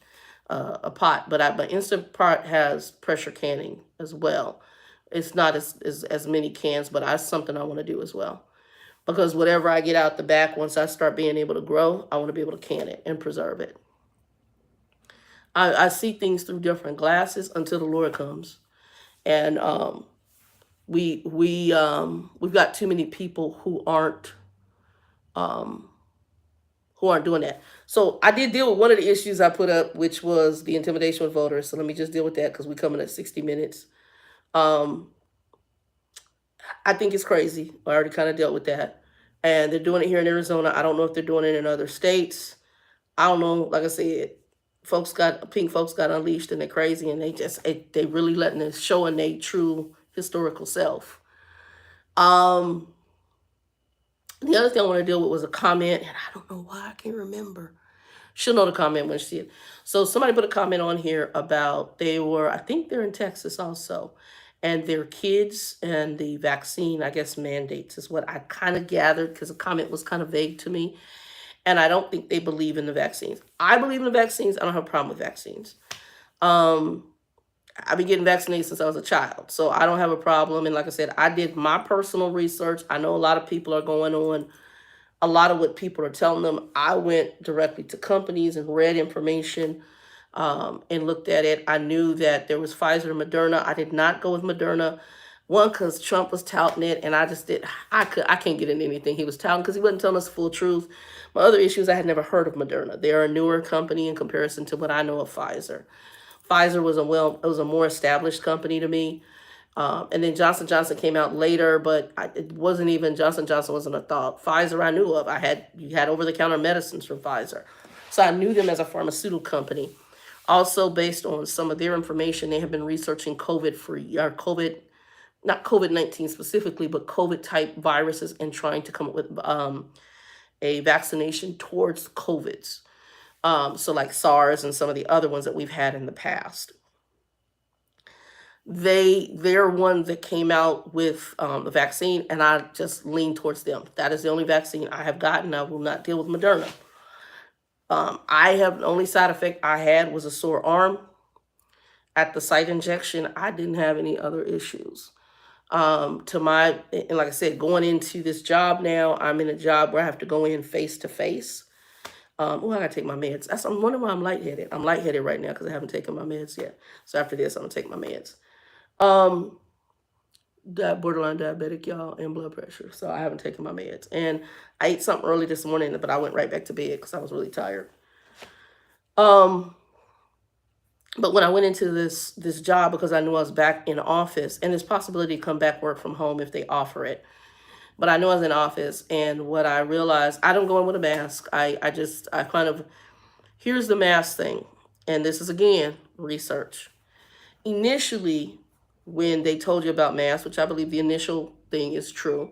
a pot. But my Instapot has pressure canning as well. It's not as many cans, but that's something I want to do as well. Because whatever I get out the back, once I start being able to grow, I want to be able to can it and preserve it. I see things through different glasses until the Lord comes, and we've got too many people um, who aren't doing that. So I did deal with one of the issues I put up, which was the intimidation with voters. So let me just deal with that because we're coming at 60 minutes. Um, I think it's crazy. I already kind of dealt with that, and they're doing it here in Arizona. I don't know if they're doing it in other states. I don't know. Like I said, pink folks got unleashed and they're crazy, and they really letting it showing their true historical self. The other thing I want to deal with was a comment, and I don't know why, I can't remember. She'll know the comment when she see it. So somebody put a comment on here about I think they're in Texas also, and their kids and the vaccine, I guess, mandates is what I kind of gathered, because the comment was kind of vague to me. And I don't think they believe in the vaccines. I believe in the vaccines. I don't have a problem with vaccines. I've been getting vaccinated since I was a child, so I don't have a problem. And like I said, I did my personal research. I know a lot of people are going on a lot of what people are telling them. I went directly to companies and read information, and looked at it. I knew that there was Pfizer and Moderna. I did not go with Moderna. One, because Trump was touting it, and I just did. I can't get into anything he was touting because he wasn't telling us the full truth. My other issue is I had never heard of Moderna. They're a newer company in comparison to what I know of Pfizer. Pfizer was a more established company to me. And then Johnson Johnson came out later, but it wasn't even, Johnson Johnson wasn't a thought. Pfizer I knew of. You had over-the-counter medicines from Pfizer. So I knew them as a pharmaceutical company. Also, based on some of their information, they have been researching not COVID-19 specifically, but COVID-type viruses, and trying to come up with a vaccination towards COVIDs. So like SARS and some of the other ones that we've had in the past. They're one that came out with the vaccine, and I just lean towards them. That is the only vaccine I have gotten. I will not deal with Moderna. The only side effect I had was a sore arm at the site injection. I didn't have any other issues. And like I said, going into this job now, I'm in a job where I have to go in face to face. I gotta take my meds. I'm wondering why I'm lightheaded. I'm lightheaded right now because I haven't taken my meds yet. So after this, I'm gonna take my meds. Borderline diabetic, y'all, and blood pressure. So I haven't taken my meds. And I ate something early this morning, but I went right back to bed because I was really tired. But when I went into this job, because I knew I was back in office, and there's possibility to come back work from home if they offer it. But I knew I was in office, and what I realized, I don't go in with a mask. Here's the mask thing. And this is, again, research. Initially, when they told you about masks, which I believe the initial thing is true,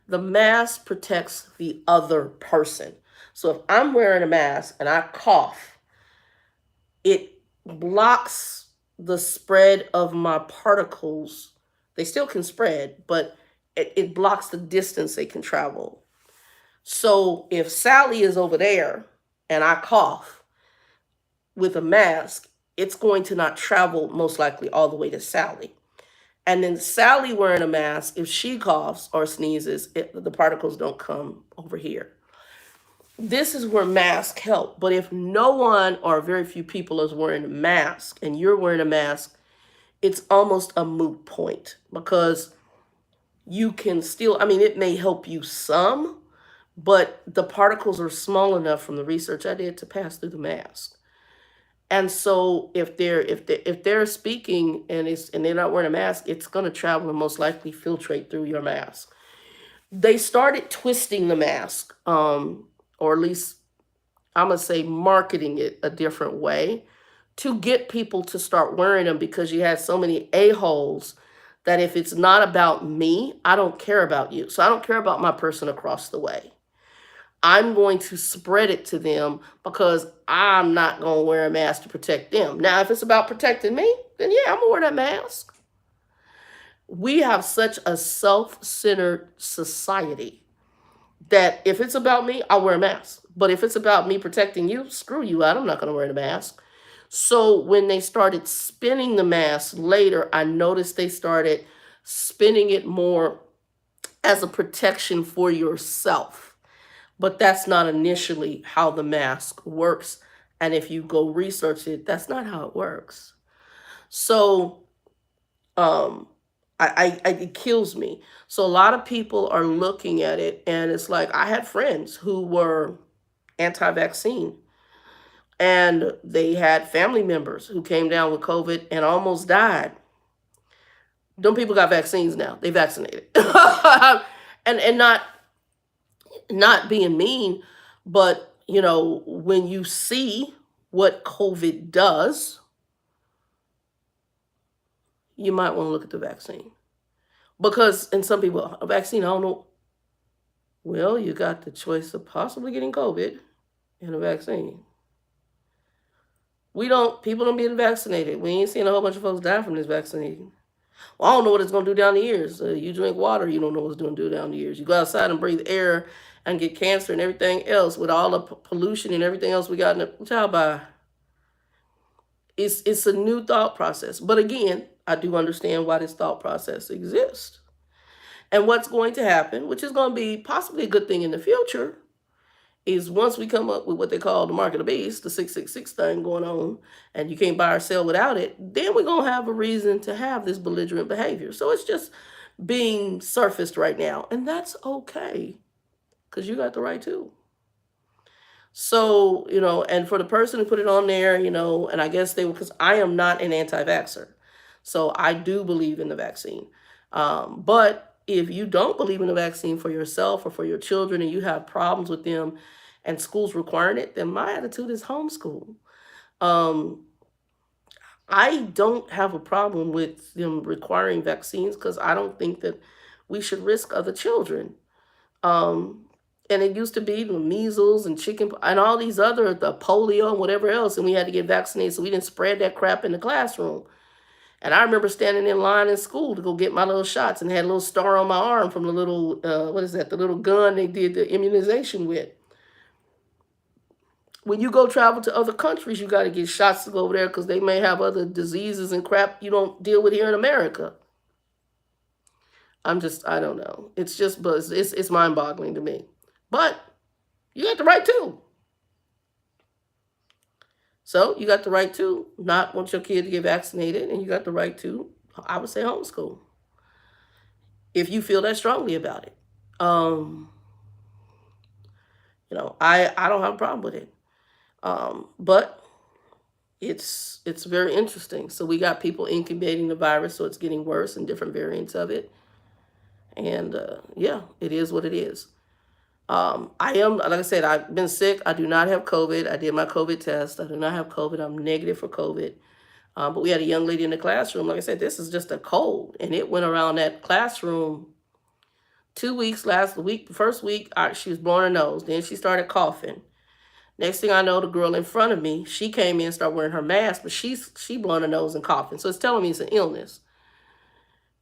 the mask protects the other person. So if I'm wearing a mask and I cough, it blocks the spread of my particles. They still can spread, but it blocks the distance they can travel. So if Sally is over there and I cough with a mask, it's going to not travel most likely all the way to Sally. And then Sally wearing a mask, if she coughs or sneezes, the particles don't come over here. This is where masks help. But if no one or very few people is wearing a mask and you're wearing a mask, it's almost a moot point, because you can still, it may help you some, but the particles are small enough from the research I did to pass through the mask. And so if they're speaking and they're not wearing a mask, it's going to travel and most likely filtrate through your mask. They started twisting the mask, or at least I'm going to say, marketing it a different way to get people to start wearing them, because you had so many a-holes that if it's not about me, I don't care about you. So I don't care about my person across the way. I'm going to spread it to them because I'm not going to wear a mask to protect them. Now, if it's about protecting me, then yeah, I'm going to wear that mask. We have such a self-centered society that if it's about me, I'll wear a mask. But if it's about me protecting you, screw you out. I'm not going to wear the mask. So when they started spinning the mask later, I noticed they started spinning it more as a protection for yourself. But that's not initially how the mask works. And if you go research it, that's not how it works. So it kills me. So a lot of people are looking at it, and it's like, I had friends who were anti-vaccine, and they had family members who came down with COVID and almost died. Them people got vaccines now. They vaccinated. and not being mean, but when you see what COVID does, you might want to look at the vaccine. Because, and some people, a vaccine, I don't know. Well, you got the choice of possibly getting COVID and a vaccine. People don't get vaccinated. We ain't seeing a whole bunch of folks die from this vaccine. Well, I don't know what it's going to do down the years. You drink water, you don't know what it's going to do down the years. You go outside and breathe air and get cancer and everything else with all the pollution and everything else we got in the child by. It's a new thought process. But again, I do understand why this thought process exists. And what's going to happen, which is going to be possibly a good thing in the future, is once we come up with what they call the mark of the beast, the 666 thing going on, and you can't buy or sell without it, then we're going to have a reason to have this belligerent behavior. So it's just being surfaced right now. And that's okay, because you got the right to. So, and for the person who put it on there, and I guess because I am not an anti-vaxxer. So I do believe in the vaccine. But if you don't believe in the vaccine for yourself or for your children, and you have problems with them and schools requiring it, then my attitude is homeschool. I don't have a problem with them requiring vaccines, because I don't think that we should risk other children. And it used to be the measles and chicken and all these other, the polio and whatever else, and we had to get vaccinated so we didn't spread that crap in the classroom. And I remember standing in line in school to go get my little shots, and had a little star on my arm from the little, the little gun they did the immunization with. When you go travel to other countries, you got to get shots to go over there, because they may have other diseases and crap you don't deal with here in America. I don't know. It's just, but it's mind-boggling to me. But you got the right to. So you got the right to not want your kid to get vaccinated, and you got the right to, I would say, homeschool, if you feel that strongly about it. I don't have a problem with it. But it's very interesting. So we got people incubating the virus, so it's getting worse, and different variants of it. And yeah, it is what it is. I am, like I said, I've been sick. I do not have COVID. I did my COVID test. I do not have COVID. I'm negative for COVID. But we had a young lady in the classroom. Like I said, this is just a cold. And it went around that classroom 2 weeks. First week, she was blowing her nose. Then she started coughing. Next thing I know, the girl in front of me, she came in and started wearing her mask, but she blowing her nose and coughing. So it's telling me it's an illness.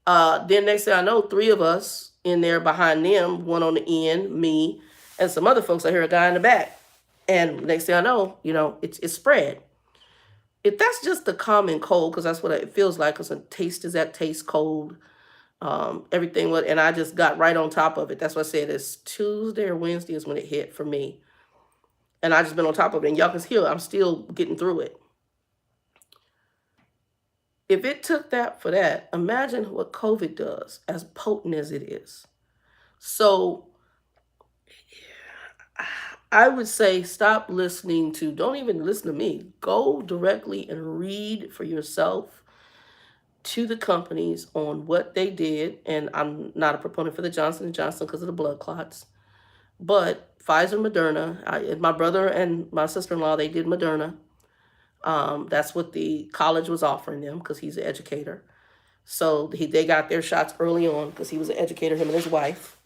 Then next thing I know, 3 of us in there behind them, one on the end, me, and some other folks. I hear a guy in the back. And next thing I know, it's spread. If that's just the common cold, because that's what it feels like, because that tastes cold, everything, and I just got right on top of it. That's what I said, it's Tuesday or Wednesday is when it hit for me. And I just been on top of it. And y'all can hear I'm still getting through it. If it took that for that, imagine what COVID does, as potent as it is. So I would say stop listening to, don't even listen to me. Go directly and read for yourself to the companies on what they did. And I'm not a proponent for the Johnson & Johnson because of the blood clots. But Pfizer, Moderna. My brother and my sister-in-law, they did Moderna. That's what the college was offering them because he's an educator. So they got their shots early on because he was an educator, him and his wife.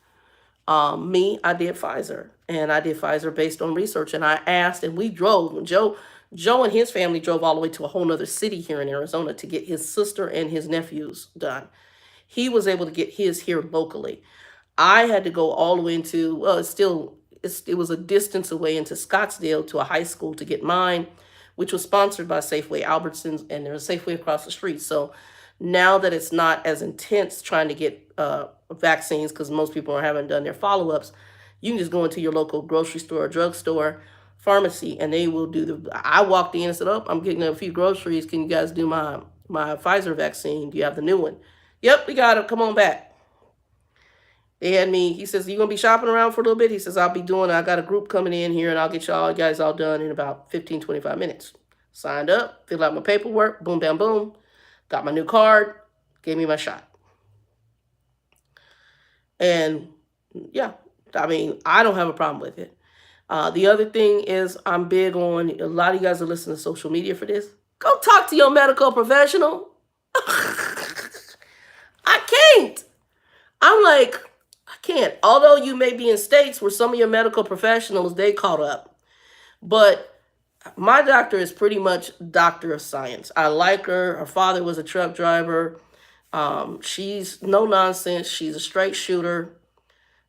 Me, I did Pfizer, and I did Pfizer based on research. And I asked, and we drove. Joe and his family drove all the way to a whole nother city here in Arizona to get his sister and his nephews done. He was able to get his here locally. I had to go all the way into, well, it was a distance away into Scottsdale to a high school to get mine, which was sponsored by Safeway Albertsons, and there's a Safeway across the street. So now that it's not as intense trying to get vaccines, because most people haven't done their follow-ups, you can just go into your local grocery store, drugstore, pharmacy, and they will do I walked in and said, oh, I'm getting a few groceries. Can you guys do my Pfizer vaccine? Do you have the new one? Yep, we got it. Come on back. They had me, he says, you going to be shopping around for a little bit? He says, I got a group coming in here, and I'll get y'all guys all done in about 15, 25 minutes. Signed up, filled out my paperwork, boom, bam, boom. Got my new card, gave me my shot. And yeah, I mean, I don't have a problem with it. The other thing is I'm big on, a lot of you guys are listening to social media for this. Go talk to your medical professional. I can't. I'm like, I can't. Although you may be in states where some of your medical professionals, they caught up. But my doctor is pretty much doctor of science. I like her. Her father was a truck driver. She's no nonsense. She's a straight shooter.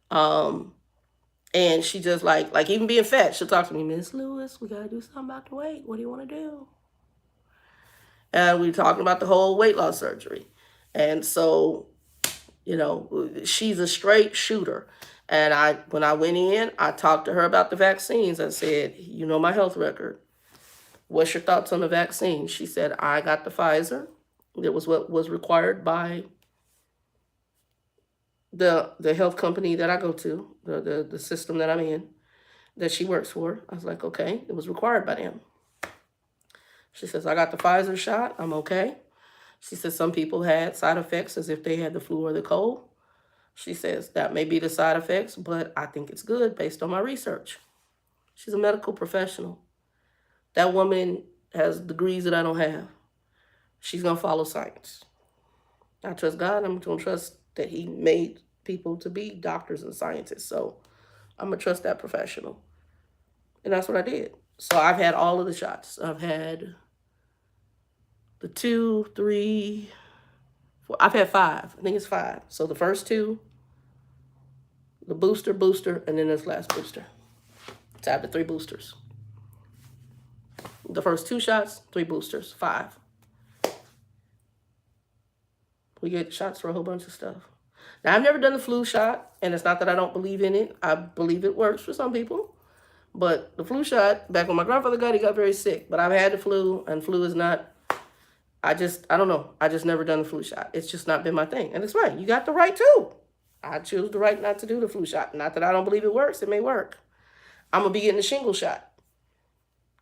And she just like even being fat, she'll talk to me, Miss Lewis, we got to do something about the weight. What do you want to do? And we're talking about the whole weight loss surgery. And so, you know, she's a straight shooter. And when I went in, I talked to her about the vaccines. I said, you know my health record. What's your thoughts on the vaccine? She said, I got the Pfizer. It was what was required by the health company that I go to, the system that I'm in, that she works for. I was like, okay, it was required by them. She says, I got the Pfizer shot. I'm okay. She says some people had side effects as if they had the flu or the cold. She says that may be the side effects, but I think it's good based on my research. She's a medical professional. That woman has degrees that I don't have. She's going to follow science. I trust God. I'm going to trust that he made people to be doctors and scientists. So I'm going to trust that professional. And that's what I did. So I've had all of the shots. I've had the 2, 3, 4. I've had 5. I think it's 5. So the first 2, the booster, and then this last booster. So I have the 3 boosters. The first 2 shots, 3 boosters, 5. We get shots for a whole bunch of stuff. Now, I've never done the flu shot, and it's not that I don't believe in it. I believe it works for some people. But the flu shot, back when my grandfather got it, he got very sick. But I've had the flu, and flu is not, I don't know. I just never done the flu shot. It's just not been my thing. And it's fine. You got the right to. I choose the right not to do the flu shot. Not that I don't believe it works. It may work. I'm going to be getting the shingle shot.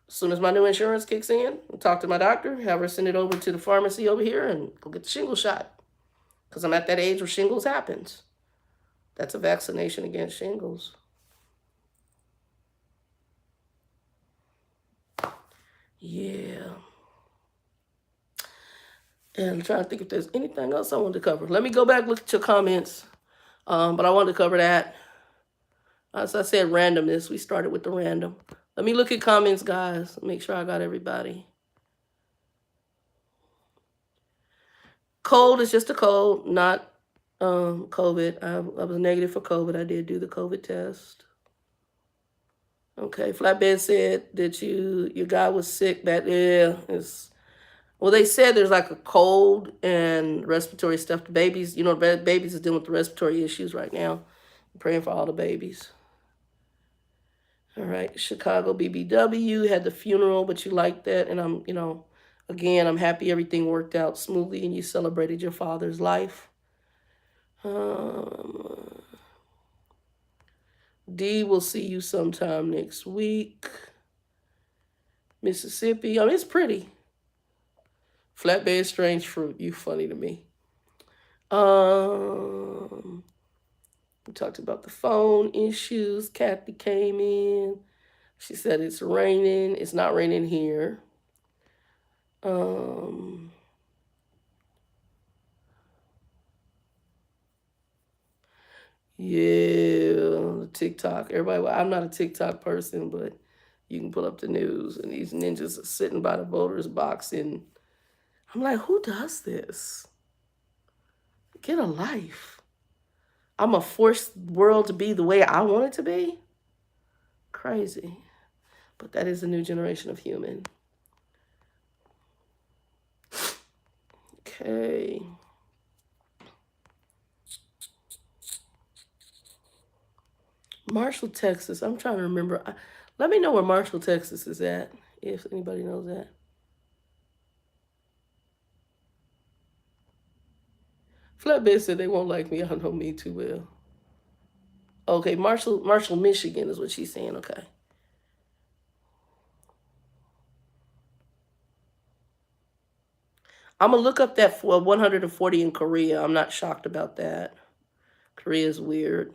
As soon as my new insurance kicks in, I'll talk to my doctor, have her send it over to the pharmacy over here, and go get the shingle shot. Because I'm at that age where shingles happens. That's a vaccination against shingles. Yeah. And I'm trying to think if there's anything else I wanted to cover. Let me go back, look at your comments. But I wanted to cover that. As I said, randomness. We started with the random. Let me look at comments, guys. Make sure I got everybody. Cold is just a cold, not COVID. I was negative for COVID. I did do the COVID test. Okay, Flatbed said that your guy was sick. Well, they said there's like a cold and respiratory stuff. The babies, babies are dealing with the respiratory issues right now. I'm praying for all the babies. All right, Chicago BBW had the funeral, but you liked that, and again, I'm happy everything worked out smoothly and you celebrated your father's life. D, will see you sometime next week. Mississippi, it's pretty. Flatbed strange fruit, you funny to me. We talked about the phone issues. Kathy came in. She said it's raining. It's not raining here. Yeah, TikTok. Everybody, well, I'm not a TikTok person, but you can pull up the news and these ninjas are sitting by the voters box. And I'm like, who does this? Get a life. I'm a forced world to be the way I want it to be. Crazy. But that is a new generation of human. Okay. Marshall, Texas. I'm trying to remember. Let me know where Marshall, Texas is at, if anybody knows that. Flatbed said they won't like me. I don't know me too well. Okay, Marshall, Michigan is what she's saying. Okay. I'm gonna look up that for 140 in Korea. I'm not shocked about that. Korea is weird.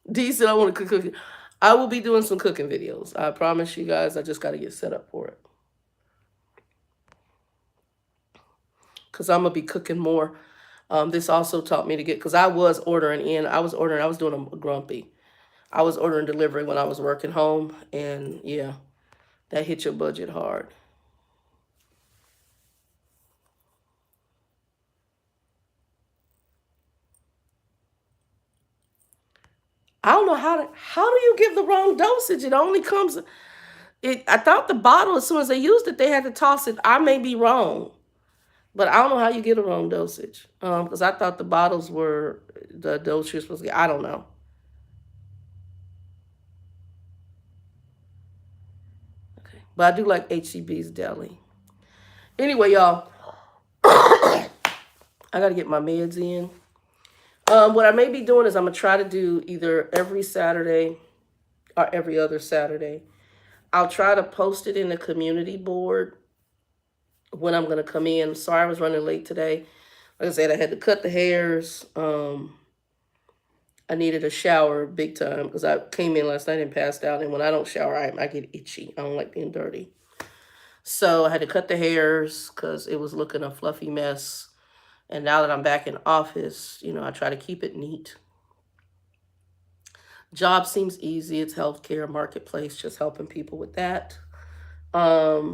D said I want to cook. I will be doing some cooking videos. I promise you guys. I just got to get set up for it. Because I'm going to be cooking more. This also taught me to get, because I was ordering in. I was doing a grumpy. I was ordering delivery when I was working home. And yeah, that hit your budget hard. I don't know how do you give the wrong dosage? It only comes, I thought the bottle, as soon as they used it, they had to toss it. I may be wrong. But I don't know how you get a wrong dosage. Because I thought the bottles were the dose you're supposed to get. I don't know. Okay. But I do like HCB's Deli. Anyway, y'all, I got to get my meds in. What I may be doing is I'm going to try to do either every Saturday or every other Saturday. I'll try to post it in the community board when I'm going to come in. Sorry I was running late today. Like I said, I had to cut the hairs. I needed a shower big time because I came in last night and passed out. And when I don't shower, I get itchy. I don't like being dirty. So I had to cut the hairs because it was looking a fluffy mess. And now that I'm back in office, I try to keep it neat. Job seems easy. It's healthcare, marketplace, just helping people with that. Yeah,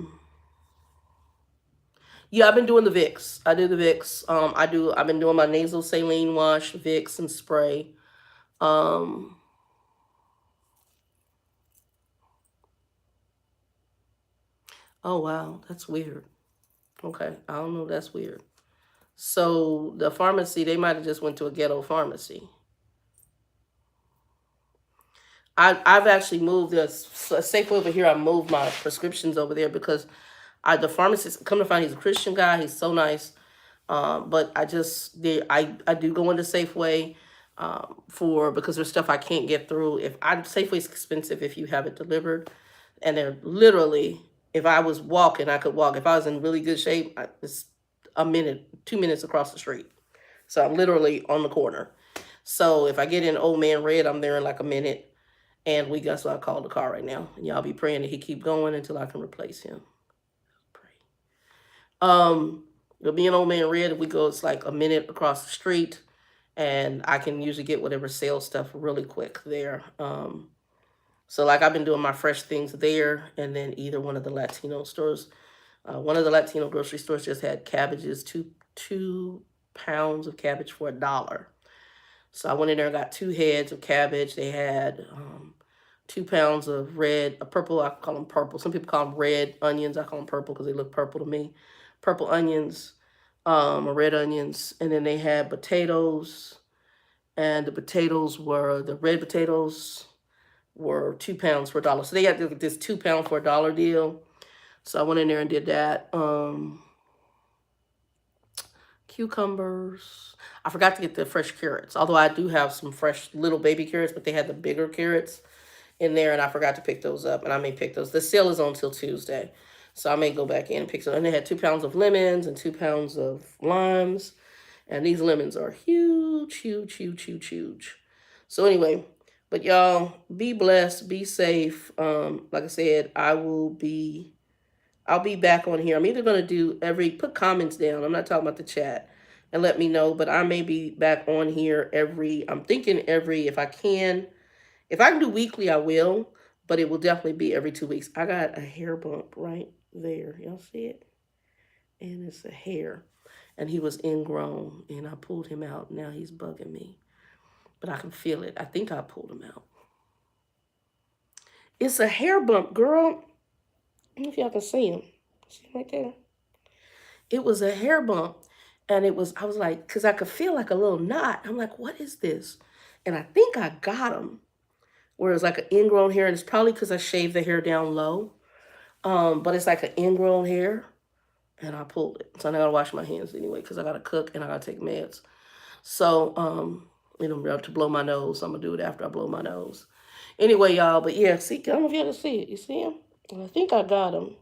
I've been doing the Vicks. I do the Vicks. I've been doing my nasal saline wash, Vicks, and spray. Oh, wow. That's weird. Okay. I don't know. That's weird. So the pharmacy, they might have just went to a ghetto pharmacy. I've actually moved a Safeway over here. I moved my prescriptions over there because the pharmacist, come to find, he's a Christian guy. He's so nice. But I do go into Safeway because there's stuff I can't get through. Safeway's expensive if you have it delivered, and they're literally, if I was walking, I could walk. If I was in really good shape, it's a minute, 2 minutes across the street. So I'm literally on the corner. So if I get in Old Man Red, I'm there in like a minute. And that's why I called the car right now. And y'all be praying that he keep going until I can replace him. Pray. It'll be an Old Man Red. If we go, it's like a minute across the street. And I can usually get whatever sales stuff really quick there. So like I've been doing my fresh things there. And then either one of the Latino stores, one of the Latino grocery stores just had cabbages, two pounds of cabbage for $1. So I went in there and got 2 heads of cabbage. They had 2 pounds of purple, I call them purple. Some people call them red onions. I call them purple because they look purple to me. Purple onions, or red onions. And then they had potatoes And the red potatoes were 2 pounds for $1. So they had this 2 pound for $1 deal. So I went in there and did that. Cucumbers. I forgot to get the fresh carrots. Although I do have some fresh little baby carrots, but they had the bigger carrots in there, and I forgot to pick those up. And I may pick those. The sale is on till Tuesday, so I may go back in and pick some. And they had 2 pounds of lemons and 2 pounds of limes, and these lemons are huge, huge, huge, huge, huge. So anyway, but y'all be blessed, be safe. Like I said, I'll be back on here. I'm either going to do put comments down. I'm not talking about the chat, and let me know, but I may be back on here I'm thinking if I can do weekly, I will, but it will definitely be every 2 weeks. I got a hair bump right there. Y'all see it? And it's a hair, and he was ingrown, and I pulled him out. Now he's bugging me, but I can feel it. I think I pulled him out. It's a hair bump, girl. I don't know if y'all can see him. See him right there? It was a hair bump. And I was like, because I could feel like a little knot. I'm like, what is this? And I think I got him. Where it's like an ingrown hair. And it's probably because I shaved the hair down low. But it's like an ingrown hair. And I pulled it. So now I got to wash my hands anyway, because I got to cook and I got to take meds. So, to blow my nose. I'm going to do it after I blow my nose. Anyway, y'all. But yeah, see, I don't know if you can see it. You see him? I think I got him,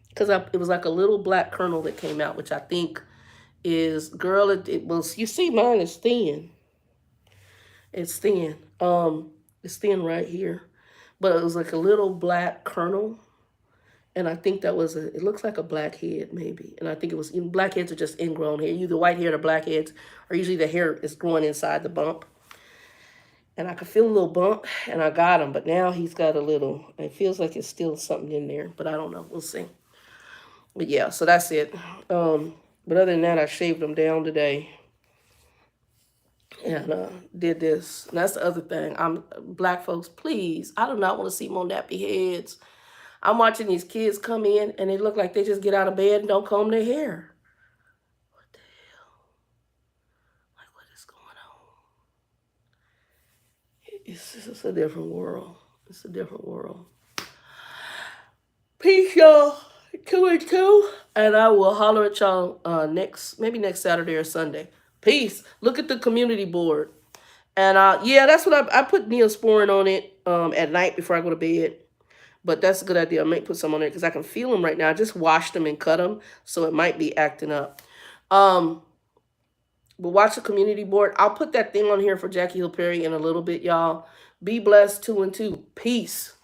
because it was like a little black kernel that came out, which I think is, girl, it was, you see mine is thin. It's thin. It's thin right here. But it was like a little black kernel. And I think it looks like a blackhead maybe. And I think it was, blackheads are just ingrown hair. Either white hair or blackheads, or usually the hair is growing inside the bump. And I could feel a little bump, and I got him. But now he's got it feels like it's still something in there, but I don't know. We'll see. But yeah, so that's it. But other than that, I shaved him down today. And did this. And that's the other thing. Black folks, please. I do not want to see more nappy heads. I'm watching these kids come in, and they look like they just get out of bed and don't comb their hair. What the hell? Like, what is going on? It's a different world. It's a different world. Peace, y'all. 2 and 2. And I will holler at y'all maybe next Saturday or Sunday. Peace. Look at the community board. And yeah, that's what I put Neosporin on it at night before I go to bed. But that's a good idea. I might put some on there because I can feel them right now. I just washed them and cut them, so it might be acting up. But watch the community board. I'll put that thing on here for Jackie Hill Perry in a little bit, y'all. Be blessed, 2 and 2. Peace.